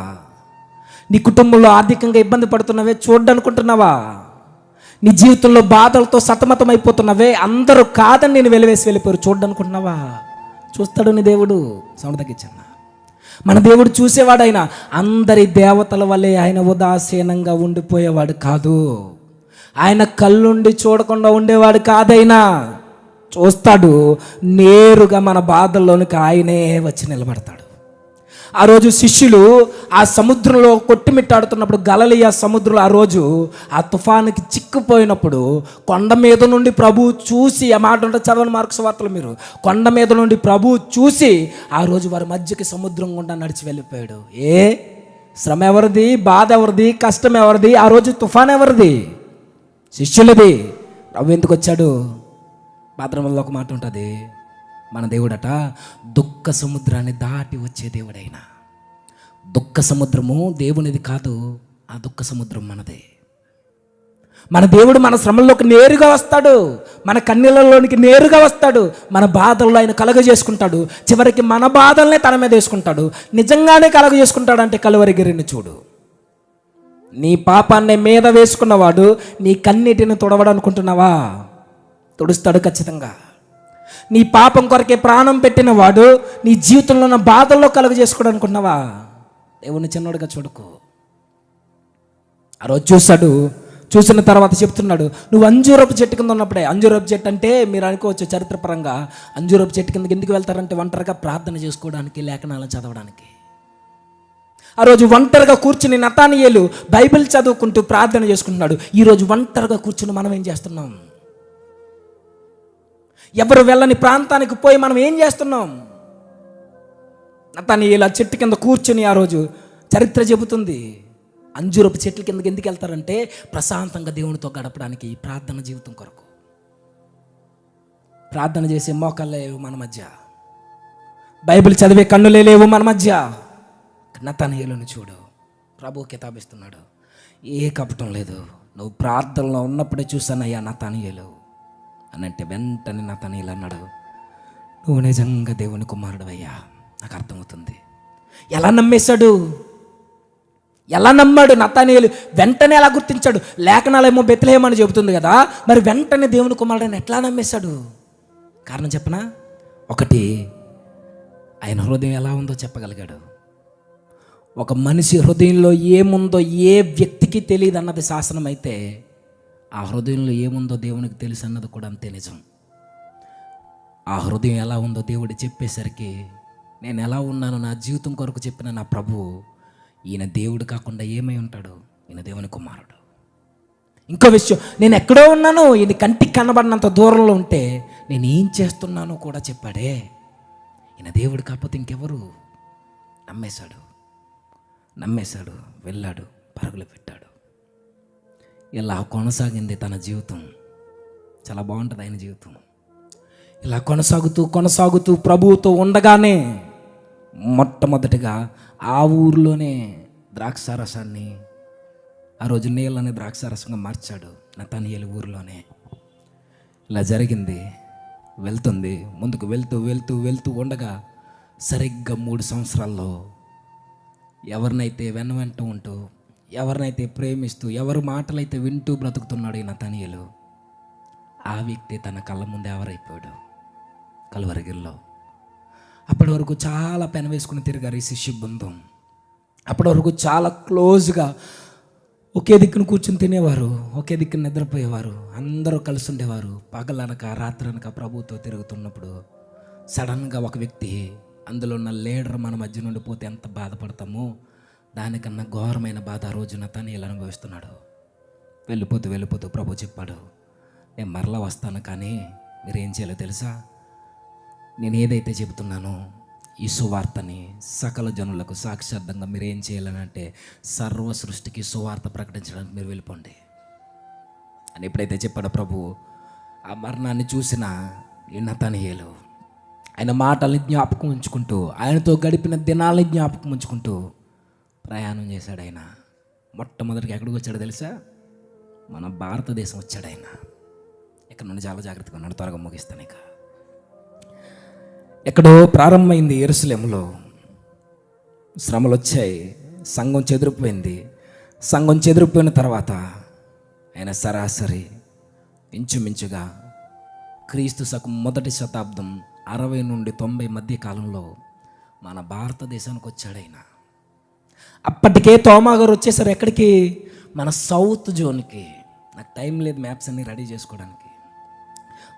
నీ కుటుంబంలో ఆర్థికంగా ఇబ్బంది పడుతున్నావే, చూడ్డానుకుంటున్నావా? నీ జీవితంలో బాధలతో సతమతం అయిపోతున్నావే, అందరూ కాదని నేను వెలివేసి వెళ్ళిపోయారు, చూడ్డానుకుంటున్నావా? చూస్తాడు నీ దేవుడు. సౌండ్ తగ్గించన్న. మన దేవుడు చూసేవాడు. ఆయన అందరి దేవతల వల్లే ఆయన ఉదాసీనంగా ఉండిపోయేవాడు కాదు. ఆయన కళ్ళుండి చూడకుండా ఉండేవాడు కాదైనా. చూస్తాడు, నేరుగా మన బాధల్లోనికి ఆయనే వచ్చి నిలబడతాడు. ఆ రోజు శిష్యులు ఆ సముద్రంలో కొట్టిమిట్టాడుతున్నప్పుడు, గలిలయ సముద్రంలో ఆ రోజు ఆ తుఫానుకి చిక్కుపోయినప్పుడు కొండ మీద నుండి ప్రభువు చూసి, ఆ మాట ఉంటే చదవని మార్క్స్ వార్తలు మీరు, కొండ మీద నుండి ప్రభువు చూసి ఆ రోజు వారి మధ్యకి సముద్రం గుండా నడిచి వెళ్ళిపోయాడు. శ్రమ ఎవరిది? బాధ ఎవరిది? కష్టం ఎవరిది? ఆ రోజు తుఫాన్ ఎవరిది? శిష్యులది. ప్రభు ఎందుకు వచ్చాడు? బాత్రూంలో ఒక మాట ఉంటుంది, మన దేవుడట దుఃఖ సముద్రాన్ని దాటి వచ్చే దేవుడైనా. దుఃఖ సముద్రము దేవునిది కాదు, ఆ దుఃఖ సముద్రం మనదే. మన దేవుడు మన శ్రమల్లోకి నేరుగా వస్తాడు, మన కన్నీళ్ళలోనికి నేరుగా వస్తాడు, మన బాధల్లో ఆయన కలుగజేసుకుంటాడు. చివరికి మన బాధల్నే తన మీద వేసుకుంటాడు. నిజంగానే కలుగజేసుకుంటాడు అంటే కలువరిగిరిని చూడు. నీ పాపాన్ని మీద వేసుకున్నవాడు నీ కన్నీటిని తుడవడనుకుంటున్నావా? తుడుస్తాడు ఖచ్చితంగా. నీ పాపం కొరకే ప్రాణం పెట్టిన వాడు నీ జీవితంలో ఉన్న బాధల్లో కలుగు చేసుకోవడం అనుకున్నావా? దేవుని చిన్నోడుగా చూడకు. ఆ రోజు చూశాడు. చూసిన తర్వాత చెప్తున్నాడు, నువ్వు అంజూరపు చెట్టు కింద ఉన్నప్పుడే. అంజూరపు చెట్టు అంటే మీరు అనుకోవచ్చు చరిత్రపరంగా, అంజూరపు చెట్టు కిందకి ఎందుకు వెళ్తారంటే ఒంటరిగా ప్రార్థన చేసుకోవడానికి, లేఖనాలను చదవడానికి. ఆ రోజు ఒంటరిగా కూర్చుని నతానీయేలు బైబిల్ చదువుకుంటూ ప్రార్థన చేసుకుంటున్నాడు. ఈరోజు ఒంటరిగా కూర్చుని మనం ఏం చేస్తున్నాం? ఎవరు వెళ్ళని ప్రాంతానికి పోయి మనం ఏం చేస్తున్నాం? నతానీయేలు ఆ చెట్టు కింద కూర్చుని, ఆ రోజు చరిత్ర చెబుతుంది, అంజూరపు చెట్ల కిందకి ఎందుకు వెళ్తారంటే ప్రశాంతంగా దేవునితో గడపడానికి, ప్రార్థన జీవితం కొరకు. ప్రార్థన చేసే మోకాళ్ళే లేవు మన మధ్య, బైబిల్ చదివే కన్నులే లేవు మన మధ్య. నతానీయేలుని చూడు, ప్రభు కితాబిస్తున్నాడు, ఏ కపటం లేదు. నువ్వు ప్రార్థనలో ఉన్నప్పుడే చూసానయ్యా నతానీయేలు అని అంటే, వెంటనే నతానీయేలు అన్నాడు, నువ్వు నిజంగా దేవుని కుమారుడు అయ్యా, నాకు అర్థమవుతుంది. ఎలా నమ్మేశాడు? ఎలా నమ్మాడు నతానీయేలు? వెంటనే ఎలా గుర్తించాడు? లేఖనాలేమో బెత్లెహేం అని చెబుతుంది కదా, మరి వెంటనే దేవుని కుమారుడని ఎట్లా నమ్మేశాడు? కారణం చెప్పనా? ఒకటి, ఆయన హృదయం ఎలా ఉందో చెప్పగలిగాడు. ఒక మనిషి హృదయంలో ఏముందో ఏ వ్యక్తికి తెలియదు అన్నది శాసనం అయితే, ఆ హృదయంలో ఏముందో దేవునికి తెలుసు అన్నది కూడా అంతే నిజం. ఆ హృదయం ఎలా ఉందో దేవుడు చెప్పేసరికి, నేను ఎలా ఉన్నానో నా జీవితం కొరకు చెప్పిన నా ప్రభువు, ఈయన దేవుడు కాకుండా ఏమై ఉంటాడు? ఈయన దేవుని కుమారుడు. ఇంకో విషయం, నేను ఎక్కడో ఉన్నాను, ఈయన కంటికి కనబడినంత దూరంలో ఉంటే నేను ఏం చేస్తున్నానో కూడా చెప్పాడే. ఈయన దేవుడు కాకపోతే ఇంకెవరు? నమ్మేశాడు, వెళ్ళాడు, పరుగులు పెట్టాడు. ఇలా కొనసాగింది తన జీవితం. చాలా బాగుంటుంది ఆయన జీవితం. ఇలా కొనసాగుతూ ప్రభువుతో ఉండగానే మొట్టమొదటిగా ఆ ఊరిలోనే ద్రాక్షారసాన్ని, ఆ రోజు నీళ్ళని ద్రాక్షారసంగా మార్చాడు. నతనయేలు ఊరిలోనే. ఇలా జరిగింది. వెళ్తుంది, ముందుకు వెళ్తూ వెళ్తూ వెళ్తూ ఉండగా సరిగ్గా 3 సంవత్సరాల్లో ఎవరినైతే వెంట ఉంటూ, ఎవరినైతే ప్రేమిస్తూ, ఎవరి మాటలైతే వింటూ బ్రతుకుతున్నాడు ఈ నతనయేలు, ఆ వ్యక్తి తన కళ్ళ ముందే ఎవరైపోయాడు కలువరిగిల్లో. అప్పటి వరకు చాలా పెన వేసుకుని తిరిగారు ఈ శిష్య బృందం. అప్పటి వరకు చాలా క్లోజ్గా ఒకే దిక్కును కూర్చుని తినేవారు, ఒకే దిక్కును నిద్రపోయేవారు, అందరూ కలిసి ఉండేవారు. పగలనక రాత్రనక ప్రభుతో తిరుగుతున్నప్పుడు సడన్గా ఒక వ్యక్తి, అందులో ఉన్న లీడర్ మన మధ్య నుండి పోతే ఎంత బాధపడతామో దానికన్నా ఘోరమైన బాధ ఆ రోజు నతనయేలు అనుభవిస్తున్నాడు. వెళ్ళిపోతూ వెళ్ళిపోతూ ప్రభు చెప్పాడు, నేను మరలా వస్తాను, కానీ మీరేం చేయాలో తెలుసా? నేను ఏదైతే చెబుతున్నానో ఈ సువార్తని సకల జనులకు సాక్షార్థంగా మీరు ఏం చేయాలనంటే సర్వ సృష్టికి సువార్త ప్రకటించడానికి మీరు వెళ్ళిపోండి అని ఎప్పుడైతే చెప్పాడో ప్రభు, ఆ మరణాన్ని చూసిన ఈ నతనయేలు ఆయన మాటల్ని జ్ఞాపకం ఉంచుకుంటూ, ఆయనతో గడిపిన దినాలని జ్ఞాపకం ఉంచుకుంటూ ప్రయాణం చేశాడు. ఆయన మొట్టమొదటిగా ఎక్కడికి వచ్చాడో తెలుసా? మన భారతదేశం వచ్చాడు. ఆయన ఇక్కడ నుండి చాలా జాగ్రత్తగా ఉన్నాడు, త్వరగా ముగిస్తాను. ఇక ఎక్కడో ప్రారంభమైంది యెరూషలేములో, శ్రమలు వచ్చాయి, సంఘం చెదిరిపోయింది. సంఘం చెదిరిపోయిన తర్వాత ఆయన సరాసరి ఇంచుమించుగా క్రీస్తు శకం మొదటి శతాబ్దం 60 నుండి 90 మధ్య కాలంలో మన భారతదేశానికి వచ్చాడు ఆయన. అప్పటికే తోమా గారు వచ్చేసారు. ఎక్కడికి? మన సౌత్ జోన్కి. నాకు టైం లేదు మ్యాప్స్ అన్ని రెడీ చేసుకోవడానికి.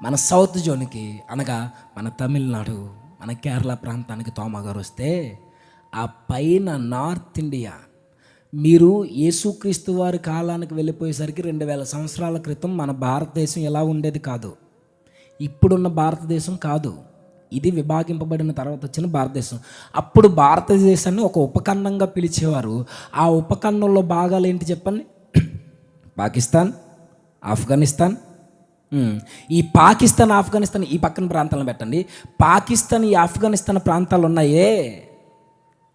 మన సౌత్ జోన్కి అనగా మన తమిళనాడు, మన కేరళ ప్రాంతానికి తోమా గారు వస్తే, ఆ పైన నార్త్ ఇండియా, మీరు యేసుక్రీస్తు వారి కాలానికి వెళ్ళిపోయేసరికి 2000 సంవత్సరాల క్రితం మన భారతదేశం ఎలా ఉండేది కాదు, ఇప్పుడున్న భారతదేశం కాదు. ఇది విభాగింపబడిన తర్వాత వచ్చిన భారతదేశం. అప్పుడు భారతదేశాన్ని ఒక ఉపఖండంగా పిలిచేవారు. ఆ ఉపఖండంలో భాగాలు ఏంటి చెప్పండి? పాకిస్తాన్, ఆఫ్ఘనిస్తాన్. ఈ పాకిస్తాన్, ఆఫ్ఘనిస్తాన్ ఈ పక్కన ప్రాంతాలను పెట్టండి. పాకిస్తాన్, ఈ ఆఫ్ఘనిస్తాన్ ప్రాంతాలు ఉన్నాయే,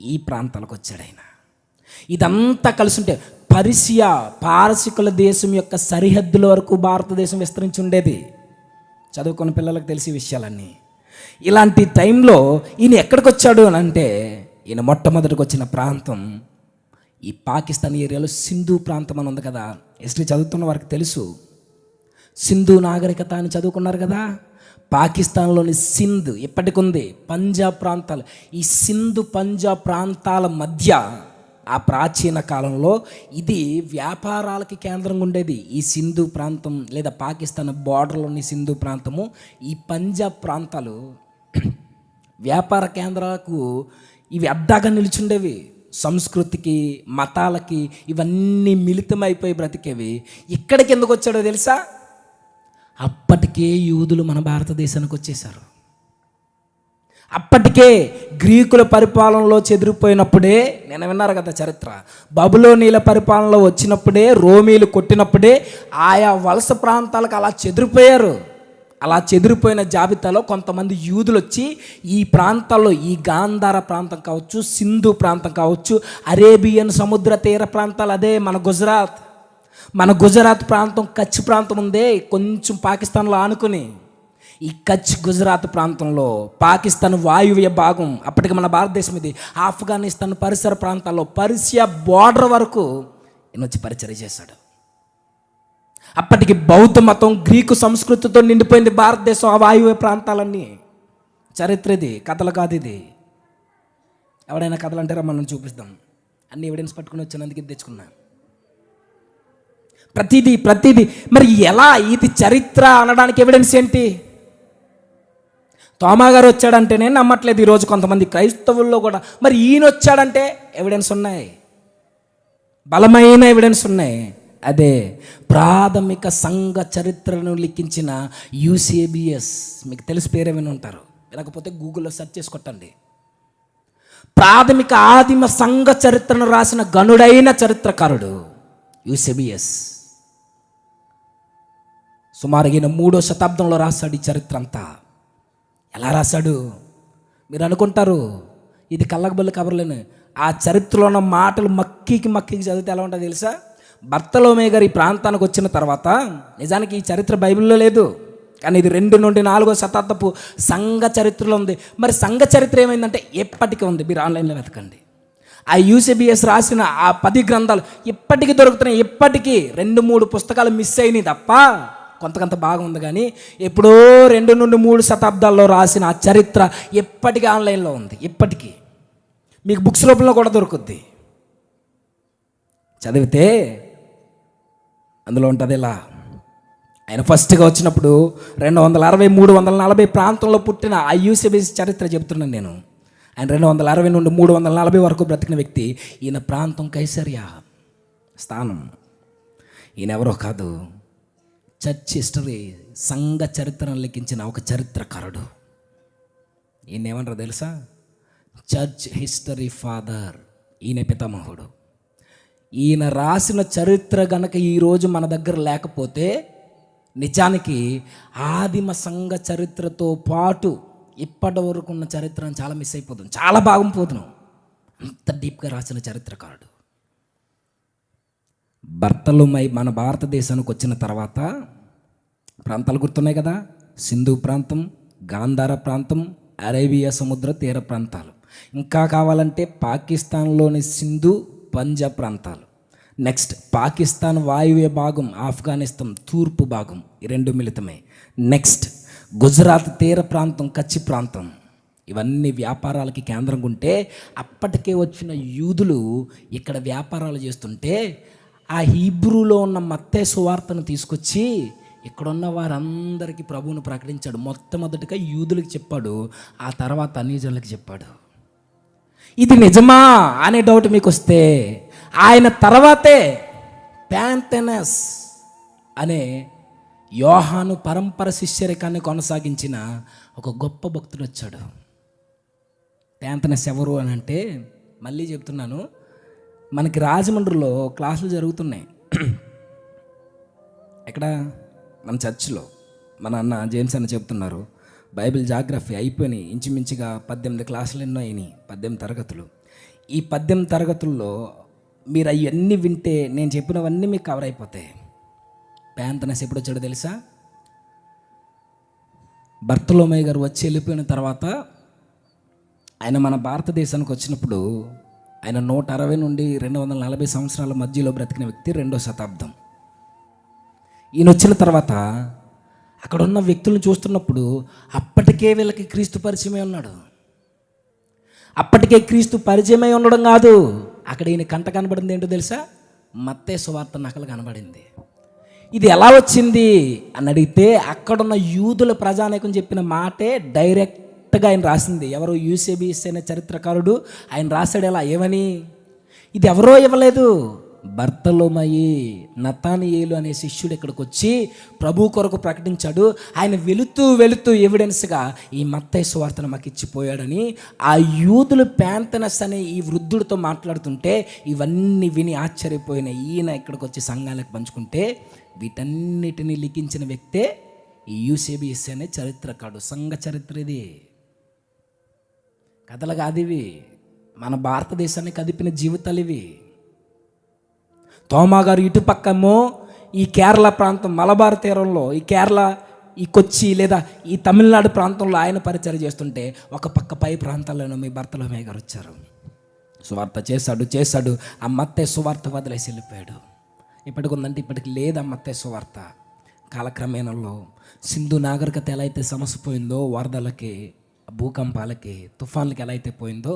ఈ ప్రాంతాలకు వచ్చాడు ఆయన. ఇదంతా కలిసి ఉంటే పర్షియా, పారసికుల దేశం యొక్క సరిహద్దుల వరకు భారతదేశం విస్తరించి ఉండేది. చదువుకున్న పిల్లలకు తెలిసే విషయాలన్నీ. ఇలాంటి టైంలో ఈయన ఎక్కడికి వచ్చాడు అని అంటే, ఈయన మొట్టమొదటికి వచ్చిన ప్రాంతం ఈ పాకిస్తాన్ ఏరియాలో సింధు ప్రాంతం అని ఉంది కదా. హిస్టరీ చదువుతున్న వారికి తెలుసు. సింధు నాగరికత అని చదువుకున్నారు కదా. పాకిస్తాన్లోని సింధ్ ఇప్పటికుంది, పంజాబ్ ప్రాంతాలు. ఈ సింధు పంజాబ్ ప్రాంతాల మధ్య ఆ ప్రాచీన కాలంలో ఇది వ్యాపారాలకి కేంద్రంగా ఉండేది. ఈ సింధు ప్రాంతం లేదా పాకిస్తాన్ బార్డర్లోని సింధు ప్రాంతము, ఈ పంజాబ్ ప్రాంతాలు వ్యాపార కేంద్రాలకు ఇవి అడ్డాగా నిలిచుండేవి. సంస్కృతికి, మతాలకి ఇవన్నీ మిళితమైపోయి బ్రతికేవి. ఇక్కడికి ఎందుకు వచ్చాడో తెలుసా? అప్పటికే యూదులు మన భారతదేశానికి వచ్చేసారు. అప్పటికే గ్రీకుల పరిపాలనలో చెదిరిపోయినప్పుడే, నేను విన్నారు కదా చరిత్ర, బబులోనీల పరిపాలనలో వచ్చినప్పుడే, రోమీలు కొట్టినప్పుడే ఆయా వలస ప్రాంతాలకు అలా చెదిరిపోయారు. అలా చెదిరిపోయిన జాబితాలో కొంతమంది యూదులు వచ్చి ఈ ప్రాంతాల్లో, ఈ గాంధార ప్రాంతం కావచ్చు, సింధు ప్రాంతం కావచ్చు, అరేబియన్ సముద్ర తీర ప్రాంతాలు, అదే మన గుజరాత్ ప్రాంతం, కచ్ ప్రాంతం ఉందే కొంచెం పాకిస్తాన్లో ఆనుకుని, ఈ కచ్ గుజరాత్ ప్రాంతంలో, పాకిస్తాన్ వాయువ్య భాగం, అప్పటికి మన భారతదేశం ఇది, ఆఫ్ఘనిస్తాన్ పరిసర ప్రాంతాల్లో, పర్షియా బార్డర్ వరకు ఈయన వచ్చి పరిచర్య చేశాడు. అప్పటికి బౌద్ధ మతం, గ్రీకు సంస్కృతితో నిండిపోయింది భారతదేశం, ఆ వాయువ్య ప్రాంతాలన్నీ. చరిత్ర ఇది, కథలు కాదు ఇది. ఎవడైనా కథలు అంటారా? మనం చూపిస్తాం. అన్ని ఎవిడెన్స్ పట్టుకుని వచ్చినందుకు ఇది తెచ్చుకున్నా. ప్రతిదీ మరి ఎలా? ఇది చరిత్ర అనడానికి ఎవిడెన్స్ ఏంటి? తోమా గారు వచ్చాడంటేనే నమ్మట్లేదు ఈరోజు కొంతమంది క్రైస్తవుల్లో కూడా. మరి ఈయన వచ్చాడంటే ఎవిడెన్స్ ఉన్నాయి, బలమైన ఎవిడెన్స్ ఉన్నాయి. అదే ప్రాథమిక సంఘ చరిత్రను లిఖించిన యూసేబియస్. మీకు తెలిసి పేరేమైనా ఉంటారు, లేకపోతే గూగుల్లో సెర్చ్ చేసి కొట్టండి. ప్రాథమిక ఆదిమ సంఘ చరిత్రను రాసిన గనుడైన చరిత్రకారుడు యూసేబియస్. సుమారు ఈయన 3వ శతాబ్దంలో రాశాడు ఈ చరిత్ర అంతా. ఎలా రాశాడు? మీరు అనుకుంటారు ఇది కళ్ళకబొల్లి కబర్లేని. ఆ చరిత్రలో ఉన్న మాటలు మక్కికి చదివితే ఎలా ఉంటుందో తెలుసా? బర్తలోమే గారు ఈ ప్రాంతానికి వచ్చిన తర్వాత, నిజానికి ఈ చరిత్ర బైబిల్లో లేదు, కానీ ఇది 2 నుండి 4వ శతాబ్దపు సంఘ చరిత్రలో ఉంది. మరి సంఘ చరిత్ర ఏమైందంటే ఎప్పటికీ ఉంది, మీరు ఆన్లైన్లో వెతకండి. ఆ యూసీబీఎస్ రాసిన ఆ 10 గ్రంథాలు ఇప్పటికీ దొరుకుతున్నాయి. ఇప్పటికీ 2-3 పుస్తకాలు మిస్ అయినాయి తప్ప కొంత బాగా ఉంది. కానీ ఎప్పుడో 2 నుండి 3 శతాబ్దాల్లో రాసిన ఆ చరిత్ర ఎప్పటికీ ఆన్లైన్లో ఉంది. ఇప్పటికీ మీకు బుక్స్ రూపంలో కూడా దొరుకుద్ది. చదివితే అందులో ఉంటుంది ఇలా, ఆయన ఫస్ట్గా వచ్చినప్పుడు 260, 340 ప్రాంతంలో పుట్టిన ఆ యూసీబీఎస్ చరిత్ర చెబుతున్నాను నేను. ఆయన 260 నుండి 340 వరకు బ్రతికిన వ్యక్తి. ఈయన ప్రాంతం కైసరియా స్థానం. ఈయన ఎవరో కాదు, చర్చ్ హిస్టరీ, సంఘ చరిత్రను లిఖించిన ఒక చరిత్రకారుడు. ఈయన ఏమంటారు తెలుసా? Church history father. ఈయన పితామహుడు. ఈయన రాసిన చరిత్ర గనక ఈరోజు మన దగ్గర లేకపోతే నిజానికి ఆదిమ సంఘ చరిత్రతో పాటు ఇప్పటి వరకు ఉన్న చరిత్రను చాలా మిస్ అయిపోతుంది, చాలా బాగుపోతున్నాం. అంత డీప్గా రాసిన చరిత్రకారుడు. బర్తలోమై మన భారతదేశానికి వచ్చిన తర్వాత ప్రాంతాలు గుర్తున్నాయి కదా, సింధు ప్రాంతం, గాంధార ప్రాంతం, అరేబియా సముద్ర తీర ప్రాంతాలు. ఇంకా కావాలంటే పాకిస్తాన్లోని సింధు, పంజాబ్ ప్రాంతాలు. నెక్స్ట్ పాకిస్తాన్ వాయువ్య భాగం, ఆఫ్ఘనిస్తాన్ తూర్పు భాగం, ఈ 2 మిళితమే. నెక్స్ట్ గుజరాత్ తీర ప్రాంతం, కచ్ ప్రాంతం. ఇవన్నీ వ్యాపారాలకి కేంద్రంగా ఉంటే అప్పటికే వచ్చిన యూదులు ఇక్కడ వ్యాపారాలు చేస్తుంటే ఆ హీబ్రూలో ఉన్న మత్తయి సువార్తను తీసుకొచ్చి ఇక్కడున్న వారందరికీ ప్రభువును ప్రకటించాడు. మొట్టమొదటిగా యూదులకు చెప్పాడు, ఆ తర్వాత అన్యజనులకు చెప్పాడు. ఇది నిజమా అనే డౌట్ మీకు వస్తే, ఆయన తర్వాతే ప్యాంతెనస్ అనే యోహాను పరంపర శిష్యరికాన్ని కొనసాగించిన ఒక గొప్ప భక్తుడు వచ్చాడు. ప్యాంతెనస్ ఎవరు అని అంటే, మళ్ళీ చెప్తున్నాను, మనకి రాజమండ్రిలో క్లాసులు జరుగుతున్నాయి. ఎక్కడ? మన చర్చిలో. మన అన్న జేమ్స్ అన్న చెప్తున్నారు, బైబిల్ జాగ్రఫీ అయిపోయినాయి, ఇంచుమించుగా 18 క్లాసులు ఎన్నో అయినాయి, 18 తరగతులు. ఈ 18 తరగతుల్లో మీరు అవన్నీ వింటే నేను చెప్పినవన్నీ మీకు కవర్ అయిపోతాయి. ప్యాంతెనస్ ఎప్పుడు వచ్చాడో తెలుసా? బర్తలోమై గారు వచ్చి వెళ్ళిపోయిన తర్వాత ఆయన మన భారతదేశానికి వచ్చినప్పుడు ఆయన 160 నుండి 240 సంవత్సరాల మధ్యలో బ్రతికిన వ్యక్తి, 2వ శతాబ్దం. ఈయన వచ్చిన తర్వాత అక్కడ ఉన్న వ్యక్తులను చూస్తున్నప్పుడు అప్పటికే వీళ్ళకి క్రీస్తు పరిచయమై ఉన్నాడు. అప్పటికే క్రీస్తు పరిచయమై ఉండడం కాదు, అక్కడ ఈయన కంట కనబడింది ఏంటో తెలుసా? మత్తయి సువార్త నకలు కనబడింది. ఇది ఎలా వచ్చింది అని అడిగితే అక్కడున్న యూదుల ప్రజానేకం చెప్పిన మాటే డైరెక్ట్గా ఆయన రాసింది. ఎవరో యూసేబీఎస్ అనే చరిత్రకారుడు ఆయన రాశాడు. ఎలా? ఏమని? ఇది ఎవరో ఇవ్వలేదు, బర్తలోమయి నతానియేలు అనే శిష్యుడు ఇక్కడికి వచ్చి ప్రభు కొరకు ప్రకటించాడు. ఆయన వెళుతూ ఎవిడెన్స్గా ఈ మత్తయి సువార్తను మాకు ఇచ్చిపోయాడని ఆ యూదులు ప్యాంతెనస్ అనే ఈ వృద్ధుడితో మాట్లాడుతుంటే ఇవన్నీ విని ఆశ్చర్యపోయిన ఈయన ఇక్కడికి వచ్చి సంఘాలకు పంచుకుంటే వీటన్నిటిని లిఖించిన వ్యక్తే ఈ యూసేబీఎస్ అనే చరిత్రకారుడు. సంఘ చరిత్ర ఇది, కథలు కాదు ఇవి. మన భారతదేశాన్ని కదిపిన జీవితాలు ఇవి. తోమా గారు ఇటు పక్కమో ఈ కేరళ ప్రాంతం, మలబార్ తీరంలో, ఈ కేరళ, ఈ కొచ్చి లేదా ఈ తమిళనాడు ప్రాంతంలో ఆయన పరిచయం చేస్తుంటే ఒక పక్క పై ప్రాంతాల్లోనూ మీ బర్తలోమై గారు వచ్చారు. సువార్త చేశాడు. ఆ మత్తయి సువార్త వదిలేసి వెళ్ళిపోయాడు. ఇప్పటికి ఉందంటే ఇప్పటికి లేదా మత్తయి సువార్త. కాలక్రమేణంలో సింధు నాగరికత ఎలా అయితే సమసిపోయిందో, వరదలకి, భూకంపాలకి, తుఫాన్లకి ఎలా అయితే పోయిందో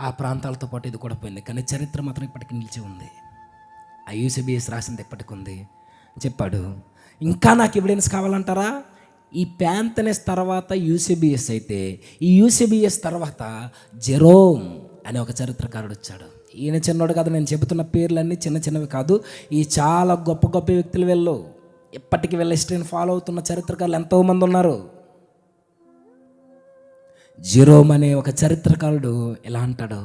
ఆ ప్రాంతాలతో పాటు ఇది కూడా పోయింది. కానీ చరిత్ర మాత్రం ఇప్పటికి నిలిచి ఉంది. ఆ యూసీబీఎస్ రాసింది ఎప్పటికి ఉంది. చెప్పాడు, ఇంకా నాకు ఎవిడెన్స్ కావాలంటారా? ఈ ప్యాంతెనస్ తర్వాత యూసీబీఎస్ అయితే ఈ యూసీబీఎస్ తర్వాత జెరోమ్ అనే ఒక చరిత్రకారుడు వచ్చాడు. ఈయన చిన్నోడు కాదు, నేను చెబుతున్న పేర్లన్నీ చిన్నవి కాదు. ఈ చాలా గొప్ప వ్యక్తులు వీళ్ళు. ఇప్పటికీ వీళ్ళ హిస్టరీని ఫాలో అవుతున్న చరిత్రకారులు ఎంతోమంది ఉన్నారు. జెరోమ్ అనే ఒక చరిత్రకారుడు ఎలా అంటాడు,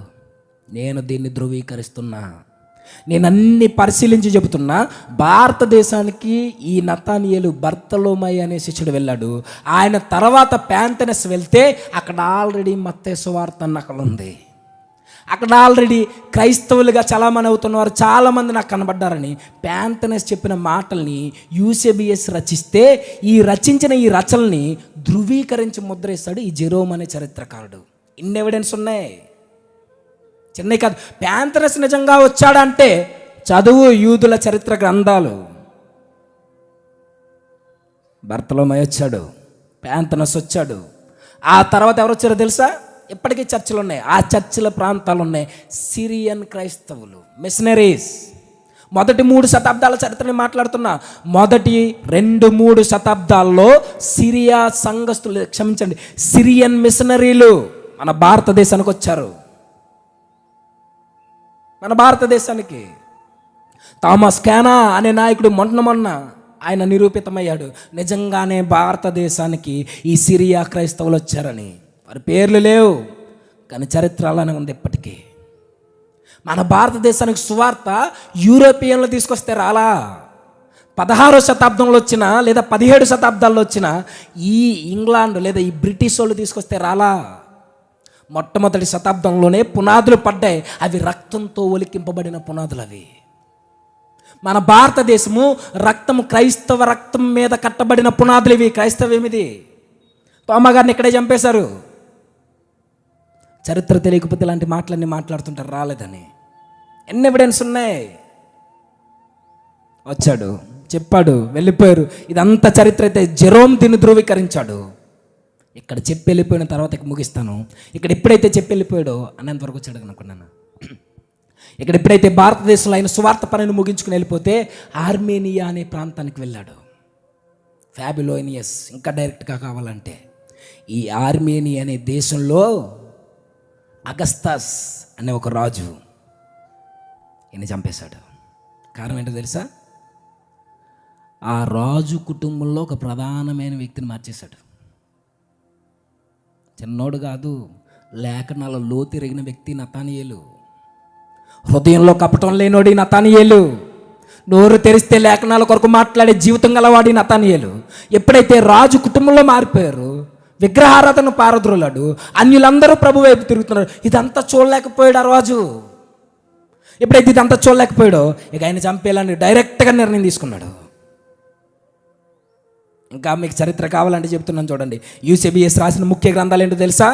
నేను దీన్ని ధృవీకరిస్తున్నా, నేను అన్ని పరిశీలించి చెబుతున్నా, భారతదేశానికి ఈ నతానియేలు బర్తలోమై అనే శిష్యుడు వెళ్ళాడు. ఆయన తర్వాత ప్యాంతెనస్ వెళ్తే అక్కడ ఆల్రెడీ మత్తయి సువార్త నకలు ఉంది. అక్కడ ఆల్రెడీ క్రైస్తవులుగా చలామణి అవుతున్నవారు చాలామంది నాకు కనబడ్డారని ప్యాంతనస్ చెప్పిన మాటల్ని యూసేబియస్ రచిస్తే ఈ రచించిన ఈ రచనల్ని ధృవీకరించి ముద్రేస్తాడు ఈ జెరోమ్ అనే చరిత్రకారుడు. ఇన్ని ఎవిడెన్స్ ఉన్నాయి, చిన్నవి కాదు. ప్యాంతనస్ నిజంగా వచ్చాడంటే చదువు యూదుల చరిత్ర గ్రంథాలు. బర్తలోమై వచ్చాడు, ప్యాంతనస్ వచ్చాడు, ఆ తర్వాత ఎవరు వచ్చారో తెలుసా? ఇప్పటికీ చర్చిలు ఉన్నాయి, ఆ చర్చిల ప్రాంతాలు ఉన్నాయి. సిరియన్ క్రైస్తవులు, మిషనరీస్. మొదటి 3 శతాబ్దాల చరిత్రని మాట్లాడుతున్నా. మొదటి 2-3 శతాబ్దాల్లో సిరియా సంఘస్థులు, క్షమించండి, సిరియన్ మిషనరీలు మన భారతదేశానికి వచ్చారు. మన భారతదేశానికి థామస్ క్యానా అనే నాయకుడు మొన్న ఆయన నిరూపితమయ్యాడు. నిజంగానే భారతదేశానికి ఈ సిరియా క్రైస్తవులు వచ్చారని. వారి పేర్లు లేవు, కానీ చరిత్ర అలానే ఉంది ఇప్పటికీ. మన భారతదేశానికి సువార్త యూరోపియన్లు తీసుకొస్తే రాలా. 16వ శతాబ్దంలో వచ్చిన లేదా 17 శతాబ్దాల్లో వచ్చిన ఈ ఇంగ్లాండ్ లేదా ఈ బ్రిటిష్ వాళ్ళు తీసుకొస్తే రాలా. మొట్టమొదటి శతాబ్దంలోనే పునాదులు పడ్డాయి. అవి రక్తంతో ఒలికింపబడిన పునాదులు. అవి మన భారతదేశము రక్తము, క్రైస్తవ రక్తం మీద కట్టబడిన పునాదులు ఇవి. క్రైస్తవేమిది? తోమా గారిని ఇక్కడే చంపేశారు. చరిత్ర తెలియకపోతే ఇలాంటి మాటలన్నీ మాట్లాడుతుంటారు రాలేదని. ఎన్ని ఎవిడెన్స్ ఉన్నాయి. వచ్చాడు, చెప్పాడు, వెళ్ళిపోయారు. ఇదంతా చరిత్ర అయితే జెరోమ్ దీన్ని ధృవీకరించాడు. ఇక్కడ చెప్పి వెళ్ళిపోయిన తర్వాత ముగిస్తాను. ఇక్కడ ఎప్పుడైతే చెప్పి వెళ్ళిపోయాడో అన్నంతవరకు వచ్చాడు అనుకున్నాను. ఇక్కడ ఎప్పుడైతే భారతదేశంలో ఆయన సువార్త పనిని ముగించుకుని వెళ్ళిపోతే ఆర్మేనియా అనే ప్రాంతానికి వెళ్ళాడు. ఫ్యాబిలోనియస్ ఇంకా డైరెక్ట్గా కావాలంటే ఈ ఆర్మేనియా అనే దేశంలో అగస్తస్ అనే ఒక రాజు ఈయన చంపేశాడు. కారణం ఏంటో తెలుసా? ఆ రాజు కుటుంబంలో ఒక ప్రధానమైన వ్యక్తిని మార్చేశాడు. చిన్నోడు కాదు, లేఖనాల లోతెరిగిన వ్యక్తి నతానియేలు. హృదయంలో కపటం లేనోడి నతానియేలు. నోరు తెరిస్తే లేఖనాల కొరకు మాట్లాడే జీవితం గలవాడి నతానియేలు. ఎప్పుడైతే రాజు కుటుంబంలో మారిపోయారు, విగ్రహారాధన పారద్రోలాడు, అన్యులందరూ ప్రభు వైపు తిరుగుతున్నారు. ఇదంతా చూడలేకపోయాడు ఆ రాజు. ఎప్పుడైతే ఇదంతా చూడలేకపోయాడో ఇక ఆయన చంపేయాలని డైరెక్ట్గా నిర్ణయం తీసుకున్నాడు. ఇంకా మీకు చరిత్ర కావాలంటే చెప్తున్నాను చూడండి. యూసేబియస్ రాసిన ముఖ్య గ్రంథాలు ఏంటో తెలుసా?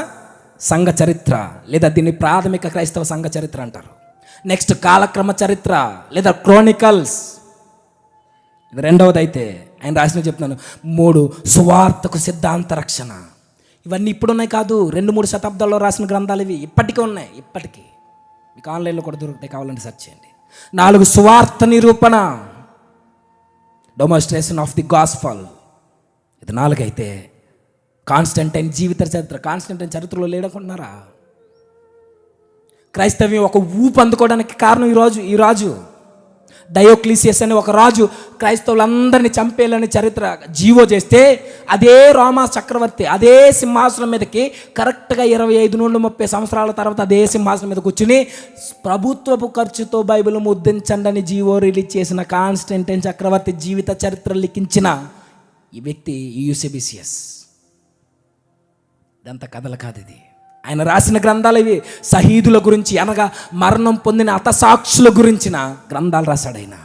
సంఘ చరిత్ర, లేదా దీన్ని ప్రాథమిక క్రైస్తవ సంఘ చరిత్ర అంటారు. నెక్స్ట్ కాలక్రమ చరిత్ర లేదా క్రోనికల్స్. ఇది రెండవది. అయితే ఆయన రాసిన చెప్తున్నాను 3 సువార్తకు సిద్ధాంత రక్షణ. ఇవన్నీ ఇప్పుడున్నాయి కాదు, 2-3 శతాబ్దాల్లో రాసిన గ్రంథాలు ఇవి. ఇప్పటికీ ఉన్నాయి, ఇప్పటికీ మీకు ఆన్లైన్లో కూడా దొరుకుతాయి, కావాలంటే సెర్చ్ చేయండి. 4 సువార్త నిరూపణ, డెమోన్స్ట్రేషన్ ఆఫ్ ది గాస్పల్. ఇది 4 అయితే కాన్స్టంటైన్ జీవిత చరిత్ర. కాన్స్టంటైన్ చరిత్రలో లేడనుకుంటున్నారా? క్రైస్తవ్యం ఒక ఊపు అందుకోవడానికి కారణం ఈ రాజు డయోక్లీసియస్ అనే ఒక రాజు క్రైస్తవులందరినీ చంపేయాలని చరిత్ర జీవో చేస్తే అదే రోమా చక్రవర్తి అదే సింహాసనం మీదకి కరెక్ట్గా 25 నుండి 30 సంవత్సరాల తర్వాత అదే సింహాసనం మీద కూర్చుని ప్రభుత్వపు ఖర్చుతో బైబిల్ ముద్రించండి అని జీవో రిలీజ్ చేసిన కాన్స్టంటైన్ చక్రవర్తి జీవిత చరిత్ర లిఖించిన ఈ వ్యక్తి యూసేబియస్. ఇదంతా కథలు కాదు, ఇది ఆయన రాసిన గ్రంథాలు ఇవి. షహీదుల గురించి, అనగా మరణం పొందిన హతసాక్షుల గురించిన గ్రంథాలు రాశాడు ఆయన.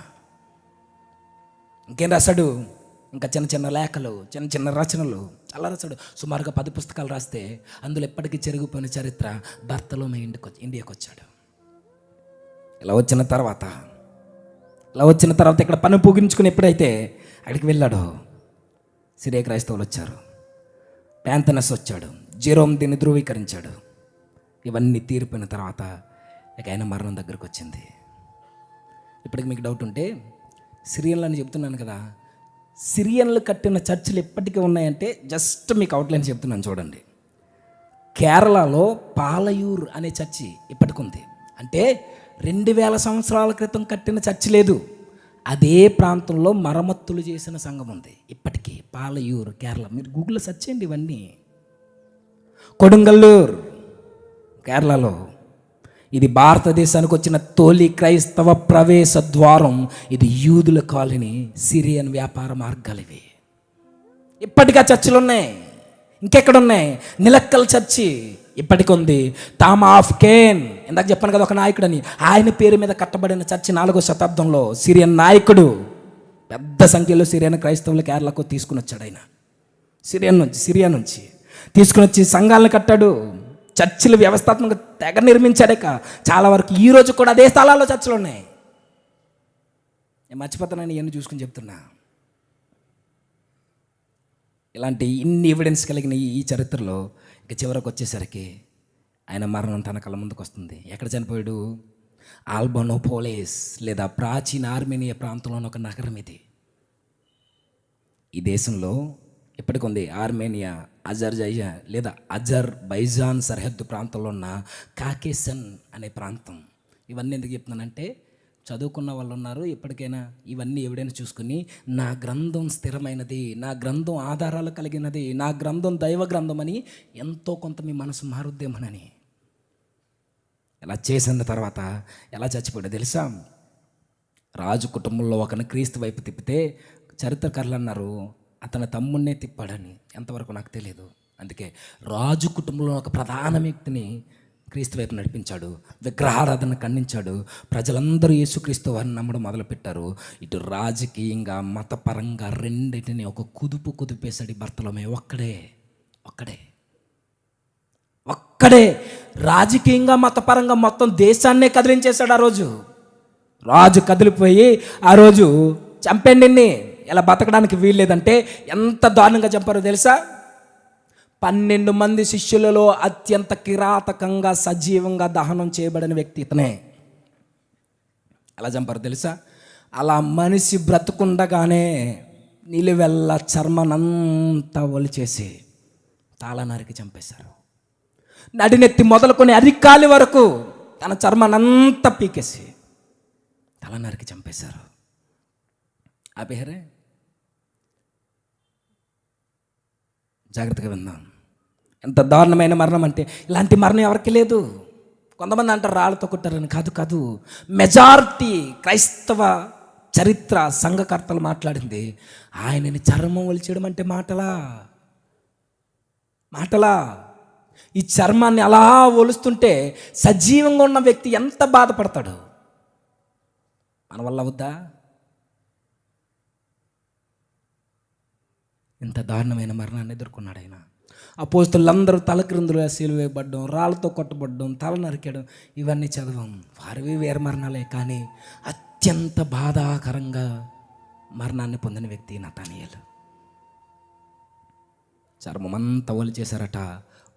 ఇంకేం రాశాడు? ఇంకా చిన్న చిన్న లేఖలు, చిన్న చిన్న రచనలు చాలా రాశాడు. సుమారుగా 10 పుస్తకాలు రాస్తే అందులో ఎప్పటికీ చెరిగిపోయిన చరిత్ర బర్తలోమై ఇండియాకి వచ్చాడు. ఇలా వచ్చిన తర్వాత ఇక్కడ పని పూగించుకుని ఎప్పుడైతే అక్కడికి వెళ్ళాడో సిరియా క్రైస్తవులు వచ్చారు, ప్యాంతనస్ వచ్చాడు, జెరోమ్ దీన్ని ధృవీకరించాడు. ఇవన్నీ తీరిపోయిన తర్వాత ఇక ఆయన మరణం దగ్గరకు వచ్చింది. ఇప్పటికి మీకు డౌట్ ఉంటే సిరియన్లు అని చెప్తున్నాను కదా, సిరియన్లు కట్టిన చర్చిలు ఎప్పటికీ ఉన్నాయంటే జస్ట్ మీకు అవుట్లైన్ చెప్తున్నాను చూడండి. కేరళలో పాలయూర్ అనే చర్చి ఇప్పటికుంది. అంటే 2000 సంవత్సరాల క్రితం కట్టిన చర్చి లేదు, అదే ప్రాంతంలో మరమ్మతులు చేసిన సంఘం ఉంది ఇప్పటికీ. పాలయూర్, కేరళ. మీరు గూగుల్లో సెర్చ్ చేయండి ఇవన్నీ. కొడుంగల్లూర్ కేరళలో. ఇది భారతదేశానికి వచ్చిన తొలి క్రైస్తవ ప్రవేశ ద్వారం. ఇది యూదుల కాలనీ, సిరియన్ వ్యాపార మార్గాలు ఇవి. ఇప్పటికీ చర్చిలు ఉన్నాయి. ఇంకెక్కడున్నాయి? నిలక్కల్ చర్చి ఇప్పటికి ఉంది. థామా ఆఫ్ కేన్, ఇందాక చెప్పాను కదా ఒక నాయకుడని, ఆయన పేరు మీద కట్టబడిన చర్చి 4వ శతాబ్దంలో సిరియన్ నాయకుడు. పెద్ద సంఖ్యలో సిరియన్ క్రైస్తవులు కేరళకు తీసుకుని వచ్చాడు ఆయన. సిరియా నుంచి తీసుకుని వచ్చి సంఘాలను కట్టాడు. చర్చిలు వ్యవస్థాత్మకంగా తెగ నిర్మించాడక. చాలా వరకు ఈ రోజు కూడా అదే స్థలాల్లో చర్చిలు ఉన్నాయి. నేను మర్చిపోతానని ఇవన్నీ చూసుకుని చెప్తున్నా. ఇలాంటి ఇన్ని ఎవిడెన్స్ కలిగిన ఈ చరిత్రలో ఇక చివరికి వచ్చేసరికి ఆయన మరణం తన కళ్ళ ముందుకు వస్తుంది. ఎక్కడ చనిపోయాడు? ఆల్బనోపోలిస్ లేదా ప్రాచీన ఆర్మేనియా ప్రాంతంలోని ఒక నగరం ఇది. ఈ దేశంలో ఇప్పటికి ఉంది ఆర్మేనియా, అజర్జైజా లేదా అజర్బైజాన్ సరిహద్దు ప్రాంతంలో ఉన్న కాకేసన్ అనే ప్రాంతం. ఇవన్నీ ఎందుకు చెప్తున్నానంటే చదువుకున్న వాళ్ళు ఉన్నారు, ఎప్పటికైనా ఇవన్నీ ఎవిడెన్స్ చూసుకుని నా గ్రంథం స్థిరమైనది, నా గ్రంథం ఆధారాలు కలిగినది, నా గ్రంథం దైవ గ్రంథం అని ఎంతో కొంత మీ మనసు మారుద్దేమోనని. ఇలా చేసిన తర్వాత ఎలా చచ్చిపోయాడో తెలుసా? రాజు కుటుంబంలో ఒకరిని క్రీస్తు వైపు తిప్పితే చరిత్రకారులు అన్నారు అతని తమ్ముడినే తిప్పాడని. ఎంతవరకు నాకు తెలియదు. అందుకే రాజు కుటుంబంలో ఒక ప్రధాన వ్యక్తిని క్రీస్తు వైపు నడిపించాడు, విగ్రహారాధన ఖండించాడు. ప్రజలందరూ యేసుక్రీస్తు వారిని నమ్మడం మొదలుపెట్టారు. ఇటు రాజకీయంగా మతపరంగా రెండింటిని ఒక కుదిపేశాడు. భర్తలోమే ఒక్కడే రాజకీయంగా మతపరంగా మొత్తం దేశాన్నే కదిలించేశాడు. ఆ రోజు రాజు కదిలిపోయి ఆ రోజు చంపండి, ఇలా బతకడానికి వీల్లేదంటే ఎంత దారుణంగా చంపారో తెలుసా? 12 మంది శిష్యులలో అత్యంత కిరాతకంగా సజీవంగా దహనం చేయబడిన వ్యక్తి ఇతనే. ఎలా చంపారో తెలుసా? అలా మనిషి బ్రతుకుండగానే నిలువెల్ల చర్మనంతా ఒలిచేసి తాళ నరికి చంపేశారు. నడినెత్తి మొదలుకొని అరికాలి వరకు తన చర్మనంతా పీకేసి తల నరికి చంపేశారు. ఆపేహరే, జాగ్రత్తగా విందాం. ఎంత దారుణమైన మరణం అంటే ఇలాంటి మరణం ఎవరికి లేదు. కొంతమంది అంటారు రాళ్ళతో కొట్టారని. కాదు, మెజారిటీ క్రైస్తవ చరిత్ర సంఘకర్తలు మాట్లాడింది ఆయనని చర్మం ఒలిచేయడం అంటే మాటలా. ఈ చర్మాన్ని అలా ఒలుస్తుంటే సజీవంగా ఉన్న వ్యక్తి ఎంత బాధపడతాడు. మన వల్ల అవుద్దా? ఇంత దారుణమైన మరణాన్ని ఎదుర్కొన్నాడు ఆయన. అపోస్తలులందరూ తలక్రిందులుగా సిలువేయబడ్డం, రాళ్ళతో కొట్టబడ్డం, తల నరికేయడం ఇవన్నీ చదవం. వారివి వేరే మరణాలే, కానీ అత్యంత బాధాకరంగా మరణాన్ని పొందిన వ్యక్తి నతానియేలు. చర్మమంతా ఒలి చేశారట.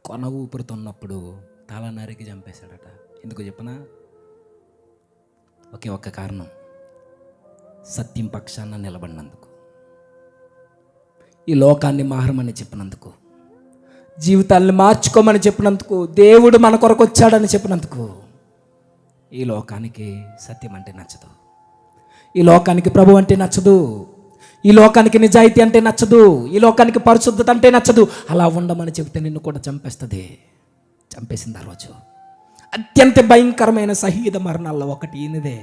కొన ఊపిరితున్నప్పుడు తల నరికి చంపేశాడట. ఎందుకు చెప్పనా? ఒకే ఒక్క కారణం, సత్యం పక్షాన నిలబడినందుకు, ఈ లోకాన్ని మారమని చెప్పినందుకు, జీవితాన్ని మార్చుకోమని చెప్పినందుకు, దేవుడు మన కొరకు వచ్చాడని చెప్పినందుకు. ఈ లోకానికి సత్యం అంటే నచ్చదు, ఈ లోకానికి ప్రభు అంటే నచ్చదు, ఈ లోకానికి నిజాయితీ అంటే నచ్చదు, ఈ లోకానికి పరిశుద్ధత అంటే నచ్చదు. అలా ఉండమని చెబితే నిన్ను కూడా చంపేసింది ఆ రోజు. అత్యంత భయంకరమైన సహీద మరణాల్లో ఒకటి ఈయనదే.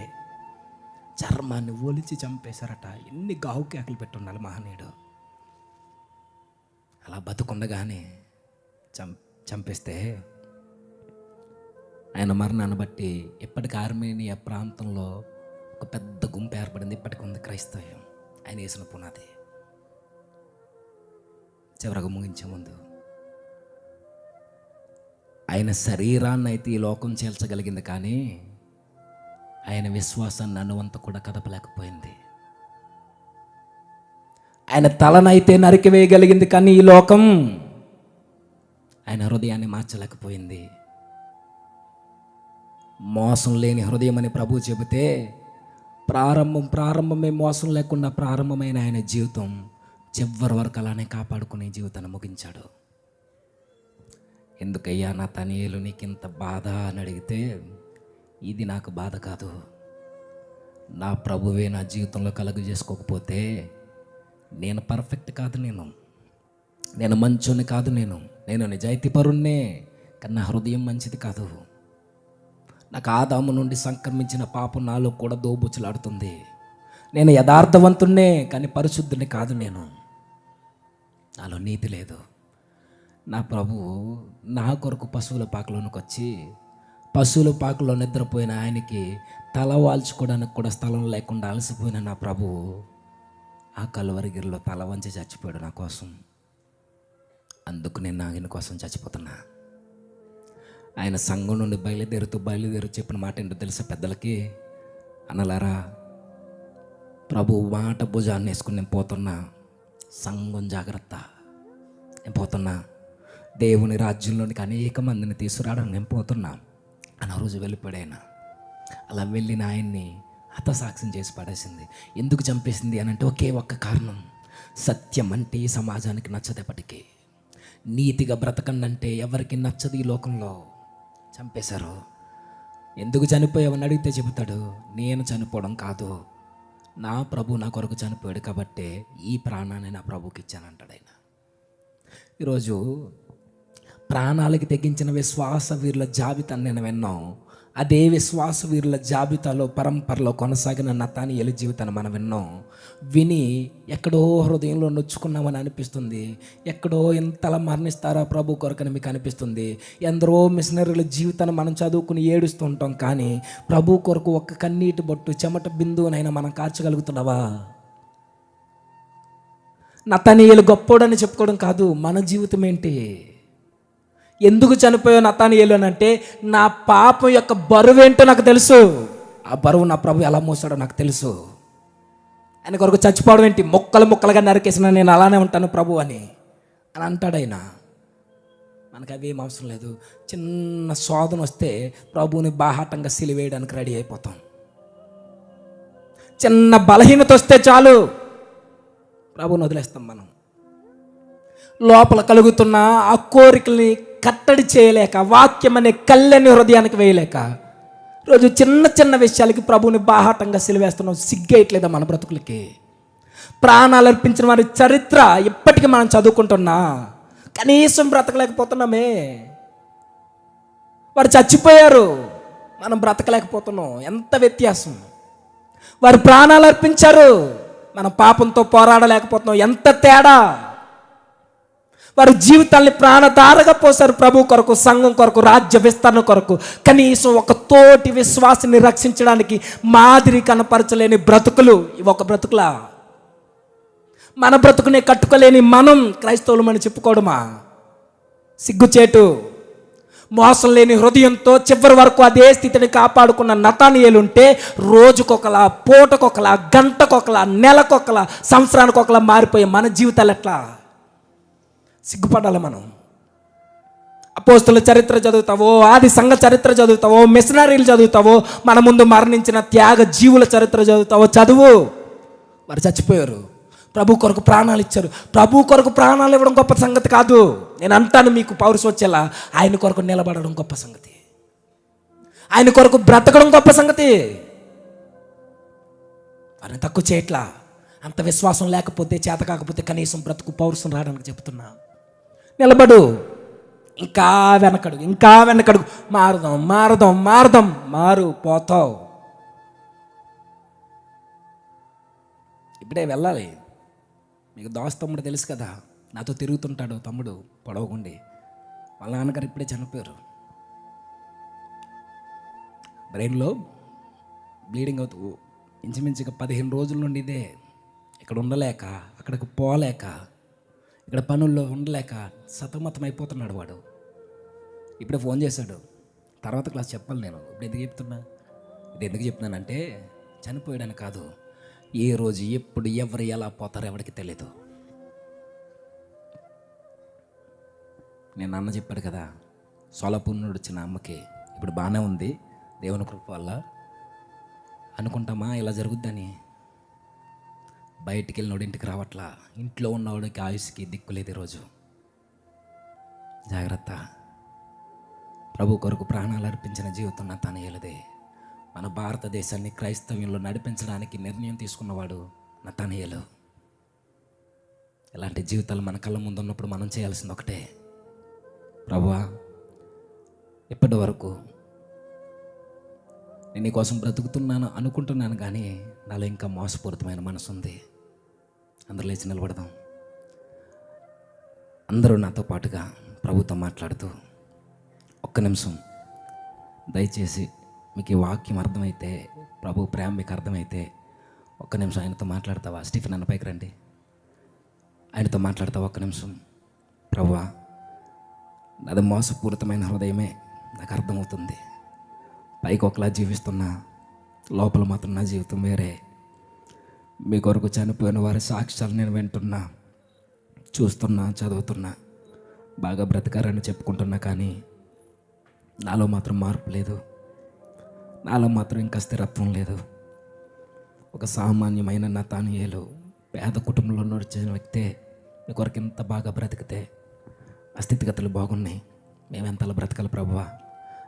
చర్మాన్ని ఒలిచి చంపేశారట. ఎన్ని గావు కేకలు పెట్టుండాలి మహనీయుడు. అలా బతుకుండగానే చంపేస్తే ఆయన మరణాన్ని బట్టి ఇప్పటికి ఆర్మేనియా ప్రాంతంలో ఒక పెద్ద గుంపు ఏర్పడింది. ఇప్పటికి ఉంది క్రైస్తవ్యం. ఆయన వేసిన పునాది. చివరగా ముగించే ముందు, ఆయన శరీరాన్ని అయితే ఈ లోకం చేల్చగలిగింది, కానీ ఆయన విశ్వాసాన్ని అణువంత కూడా కదపలేకపోయింది. ఆయన తలనైతే నరికివేయగలిగింది, కానీ ఈ లోకం ఆయన హృదయాన్ని మార్చలేకపోయింది. మోసం లేని హృదయం అని ప్రభువు చెబితే ప్రారంభమే మోసం లేకుండా ప్రారంభమైన ఆయన జీవితం చివరి వరకు అలానే కాపాడుకునే జీవితాన్ని ముగించాడు. ఎందుకయ్యా నతానియేలు నీకింత బాధ అని అడిగితే, ఇది నాకు బాధ కాదు, నా ప్రభువే నా జీవితంలో కలుగు చేసుకోకపోతే నేను పర్ఫెక్ట్ కాదు, నేను మంచోని కాదు, నేను నిజాయితీపరుణ్ణే, కానీ నా హృదయం మంచిది కాదు. నాకు ఆదాము నుండి సంక్రమించిన పాపం నాలో కూడా దోబుచ్చులాడుతుంది. నేను యథార్థవంతుణ్ణే, కానీ పరిశుద్ధుని కాదు, నాలో నీతి లేదు. నా ప్రభువు నా కొరకు పశువుల పాకలోనికి వచ్చి పశువుల పాకలో నిద్రపోయిన ఆయనకి తల వాల్చుకోవడానికి కూడా స్థలం లేకుండా అలసిపోయిన నా ప్రభువు ఆ కలువరిగిరిలో తల వంచి చచ్చిపోయాడు నా కోసం. అందుకు నేను ఆయన కోసం చచ్చిపోతున్నా. ఆయన సంఘం నుండి బయలుదేరు చెప్పిన మాట ఏంటో తెలుసా పెద్దలకి? అన్నలారా, ప్రభు మాట భుజాన్ని వేసుకుని నేను పోతున్నా, సంఘం జాగ్రత్త, నేను పోతున్నా, దేవుని రాజ్యంలోనికి అనేక మందిని తీసుకురావడానికి నేను పోతున్నా అని ఆ రోజు వెళ్ళిపోయాడు ఆయన. అలా వెళ్ళిన ఆయన్ని హతసాక్ష్యం చేసి పడేసింది. ఎందుకు చంపేసింది అని అంటే ఒకే ఒక్క కారణం, సత్యం అంటే ఈ సమాజానికి నచ్చదేపటికి, నీతిగా బ్రతకండి అంటే ఎవరికి నచ్చదు ఈ లోకంలో. చంపేశారు. ఎందుకు చనిపోయావని అడిగితే చెబుతాడు, నేను చనిపోవడం కాదు, నా ప్రభు నా కొరకు చనిపోయాడు కాబట్టే ఈ ప్రాణాన్ని నా ప్రభుకి ఇచ్చానంటాడు ఆయన. ఈరోజు ప్రాణాలకి తెగించిన విశ్వాస వీరుల జాబితాను నేను విన్నాం. అదే విశ్వాస వీరుల జాబితాలో పరంపరలో కొనసాగిన నతానియేలు జీవితాన్ని మనం విన్నాం. విని ఎక్కడో హృదయంలో నొచ్చుకున్నామని అనిపిస్తుంది. ఎక్కడో ఎంతలా మరణిస్తారా ప్రభు కొరకని మీకు అనిపిస్తుంది. ఎందరో మిషనరీల జీవితాన్ని మనం చదువుకుని ఏడుస్తూ ఉంటాం. కానీ ప్రభు కొరకు ఒక్క కన్నీటి బొట్టు చెమట బిందువునైనా మనం కార్చగలుగుతున్నావా? నతానియేలు గొప్పోడని చెప్పుకోవడం కాదు, మన జీవితం ఏంటి? ఎందుకు చనిపోయావు నతానియేలు అని అంటే, నా పాపం యొక్క బరువు ఏంటో నాకు తెలుసు, ఆ బరువు నా ప్రభు ఎలా మోసాడో నాకు తెలుసు. ఆయన కొరకు చచ్చిపోవడం ఏంటి? ముక్కలు ముక్కలుగా నరికేసిన నేను అలానే ఉంటాను ప్రభు అని అంటాడు ఆయన. మనకు అవేం అవసరం లేదు. చిన్న శోధన వస్తే ప్రభువుని బాహాటంగా సిలివేయడానికి రెడీ అయిపోతాం. చిన్న బలహీనత వస్తే చాలు ప్రభువుని వదిలేస్తాం మనం. లోపల కలుగుతున్న ఆ కోరికల్ని కట్టడి చేయలేక, వాక్యం అనే కళ్ళని హృదయానికి వేయలేక, రోజు చిన్న చిన్న విషయాలకి ప్రభువుని బాహాటంగా సిలివేస్తున్నాం. సిగ్గేయట్లేదా మన బ్రతుకులకి? ప్రాణాలు అర్పించిన వారి చరిత్ర ఇప్పటికీ మనం చదువుకుంటున్నా, కనీసం బ్రతకలేకపోతున్నామే. వారు చచ్చిపోయారు, మనం బ్రతకలేకపోతున్నాం. ఎంత వ్యత్యాసం! వారు ప్రాణాలు అర్పించారు, మన పాపంతో పోరాడలేకపోతున్నాం. ఎంత తేడా! వారి జీవితాన్ని ప్రాణధారగా పోసారు ప్రభు కొరకు, సంఘం కొరకు, రాజ్య విస్తరణ కొరకు. కనీసం ఒక తోటి విశ్వాసాన్ని రక్షించడానికి మాదిరి కనపరచలేని బ్రతుకులు ఇవి ఒక బ్రతుకులా? మన బ్రతుకునే కట్టుకోలేని మనం క్రైస్తవులమని చెప్పుకోవడమా? సిగ్గుచేటు. మోసం లేని హృదయంతో చివరి వరకు అదే స్థితిని కాపాడుకున్న నతానియేలు ఉంటే, రోజుకొకలా, పూటకొకలా, గంటకొకలా, నెలకొకలా, సంవత్సరానికి ఒకలా మారిపోయే మన జీవితాలు ఎట్లా? సిగ్గుపడాలి మనం. అపోస్తుల చరిత్ర చదువుతావో, ఆది సంఘ చరిత్ర చదువుతావో, మిషనరీలు చదువుతావో, మన ముందు మరణించిన త్యాగ జీవుల చరిత్ర చదువుతావో చదువు. వారు చచ్చిపోయారు, ప్రభు కొరకు ప్రాణాలు ఇచ్చారు. ప్రభు కొరకు ప్రాణాలు ఇవ్వడం గొప్ప సంగతి కాదు. నేను అంటాను మీకు పౌరుషం వచ్చేలా, ఆయన కొరకు నిలబడడం గొప్ప సంగతి, ఆయన కొరకు బ్రతకడం గొప్ప సంగతి. వారిని తక్కువ చేయట్లా. అంత విశ్వాసం లేకపోతే, చేత కాకపోతే కనీసం బ్రతుకు పౌరుషం రావడానికి చెప్తున్నా. నిలబడు, ఇంకా వెనకడుగు, ఇంకా వెనకడుగు. మారుదాం, మారుదాం, మారుదాం. మారు, పోతావు. ఇప్పుడే వెళ్ళాలి. మీకు దోస్త తమ్ముడు తెలుసు కదా, నాతో తిరుగుతుంటాడు తమ్ముడు పొడవకుండి. వాళ్ళ నాన్నగారు ఇప్పుడే చనిపోయారు. బ్రెయిన్లో బ్లీడింగ్ అవుతూ ఇంచుమించుగా 15 రోజుల నుండి ఇదే. ఇక్కడ ఉండలేక, అక్కడికి పోలేక, ఇక్కడ పనుల్లో ఉండలేక సతమతం అయిపోతున్నాడు వాడు. ఇప్పుడే ఫోన్ చేశాడు. తర్వాత క్లాస్ చెప్పాలి నేను. ఇప్పుడు ఎందుకు చెప్తున్నా? ఇది ఎందుకు చెప్తున్నానంటే, చనిపోయాడని కాదు, ఏ రోజు ఎప్పుడు ఎవరు ఎలా పోతారో ఎవరికి తెలియదు. నేను అన్న చెప్పాడు కదా, సోలాపూర్ నుండి వచ్చిన అమ్మకి ఇప్పుడు బాగానే ఉంది దేవుని కృప వల్ల. అనుకుంటామా ఇలా జరుగుద్దని? బయటికి వెళ్ళినోడు ఇంటికి రావట్లా, ఇంట్లో ఉన్నవాడికి ఆయుష్కి దిక్కులేదు ఈరోజు. జాగ్రత్త. ప్రభు కొరకు ప్రాణాలు అర్పించిన జీవితం నతానియేలుదే. మన భారతదేశాన్ని క్రైస్తవ్యంలో నడిపించడానికి నిర్ణయం తీసుకున్నవాడు నతానియేలు. ఇలాంటి జీవితాలు మన కళ్ళ ముందు ఉన్నప్పుడు మనం చేయాల్సింది ఒకటే, ప్రభువా ఇప్పటి వరకు నేను నీ కోసం బ్రతుకుతున్నాను అనుకుంటున్నాను, కానీ నాలో ఇంకా మోసపూరితమైన మనసు ఉంది. అందరూ లేచి నిలబడదాం. అందరూ నాతో పాటుగా ప్రభుతో మాట్లాడుతూ, ఒక్క నిమిషం దయచేసి మీకు ఈ వాక్యం అర్థమైతే, ప్రభు ప్రేమ మీకు అర్థమైతే ఒక్క నిమిషం ఆయనతో మాట్లాడతావా? స్టీఫెన్ అన్న పైకి రండి. ఆయనతో మాట్లాడతావా ఒక్క నిమిషం? ప్రభువా, నాది మోసపూరితమైన హృదయమే, నాకు అర్థమవుతుంది. పైకి ఒకలా జీవిస్తున్నా, లోపల మాత్రం నా జీవితం వేరే. మీ కొరకు చనిపోయిన వారి సాక్ష్యాలు నేను వింటున్నా, చూస్తున్నా, చదువుతున్నా, బాగా బ్రతకారని చెప్పుకుంటున్నా, కానీ నాలో మాత్రం మార్పు లేదు. నాలో మాత్రం ఇంకా స్థిరత్వం లేదు. ఒక సామాన్యమైన నతానియేలు పేద కుటుంబంలో నడిచిన వ్యక్తే మీ కొరకు ఎంత బాగా బ్రతికితే ఆ స్థితిగతులు బాగున్నాయి, మేమెంతలా బ్రతకాలి ప్రభువా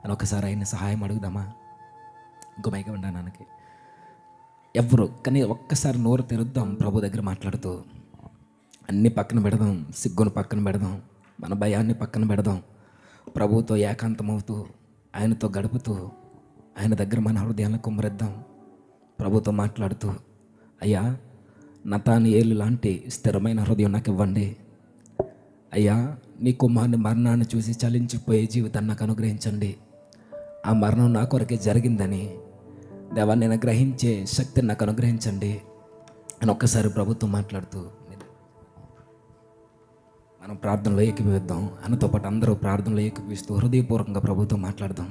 అని ఒకసారి ఆయన్ని సహాయం అడుగుదామా? ఇంకో మైక ఉండడానికి ఎవరు కానీ ఒక్కసారి నోరు తెరుద్దాం. ప్రభు దగ్గర మాట్లాడుతూ అన్నీ పక్కన పెడదాం, సిగ్గును పక్కన పెడదాం, మన భయాన్ని పక్కన పెడదాం. ప్రభువుతో ఏకాంతమవుతూ, ఆయనతో గడుపుతూ, ఆయన దగ్గర మన హృదయాన్ని కుమ్మరిద్దాం. ప్రభుతో మాట్లాడుతూ, అయ్యా నతానియేలు లాంటి స్థిరమైన హృదయం నాకు ఇవ్వండి. అయ్యా నీ కుమారుని మరణాన్ని చూసి చలించిపోయే జీవితాన్ని నాకు అనుగ్రహించండి. ఆ మరణం నా కొరకే జరిగిందని దేవా నేను గ్రహించే శక్తిని నాకు అనుగ్రహించండి అని ఒక్కసారి ప్రభుత్వం మాట్లాడుతూ మనం ప్రార్థనలో ఏకీభవిద్దాం. ఆయనతో పాటు అందరూ ప్రార్థనలో ఏకీభవిస్తూ హృదయపూర్వకంగా ప్రభుత్వం మాట్లాడదాం.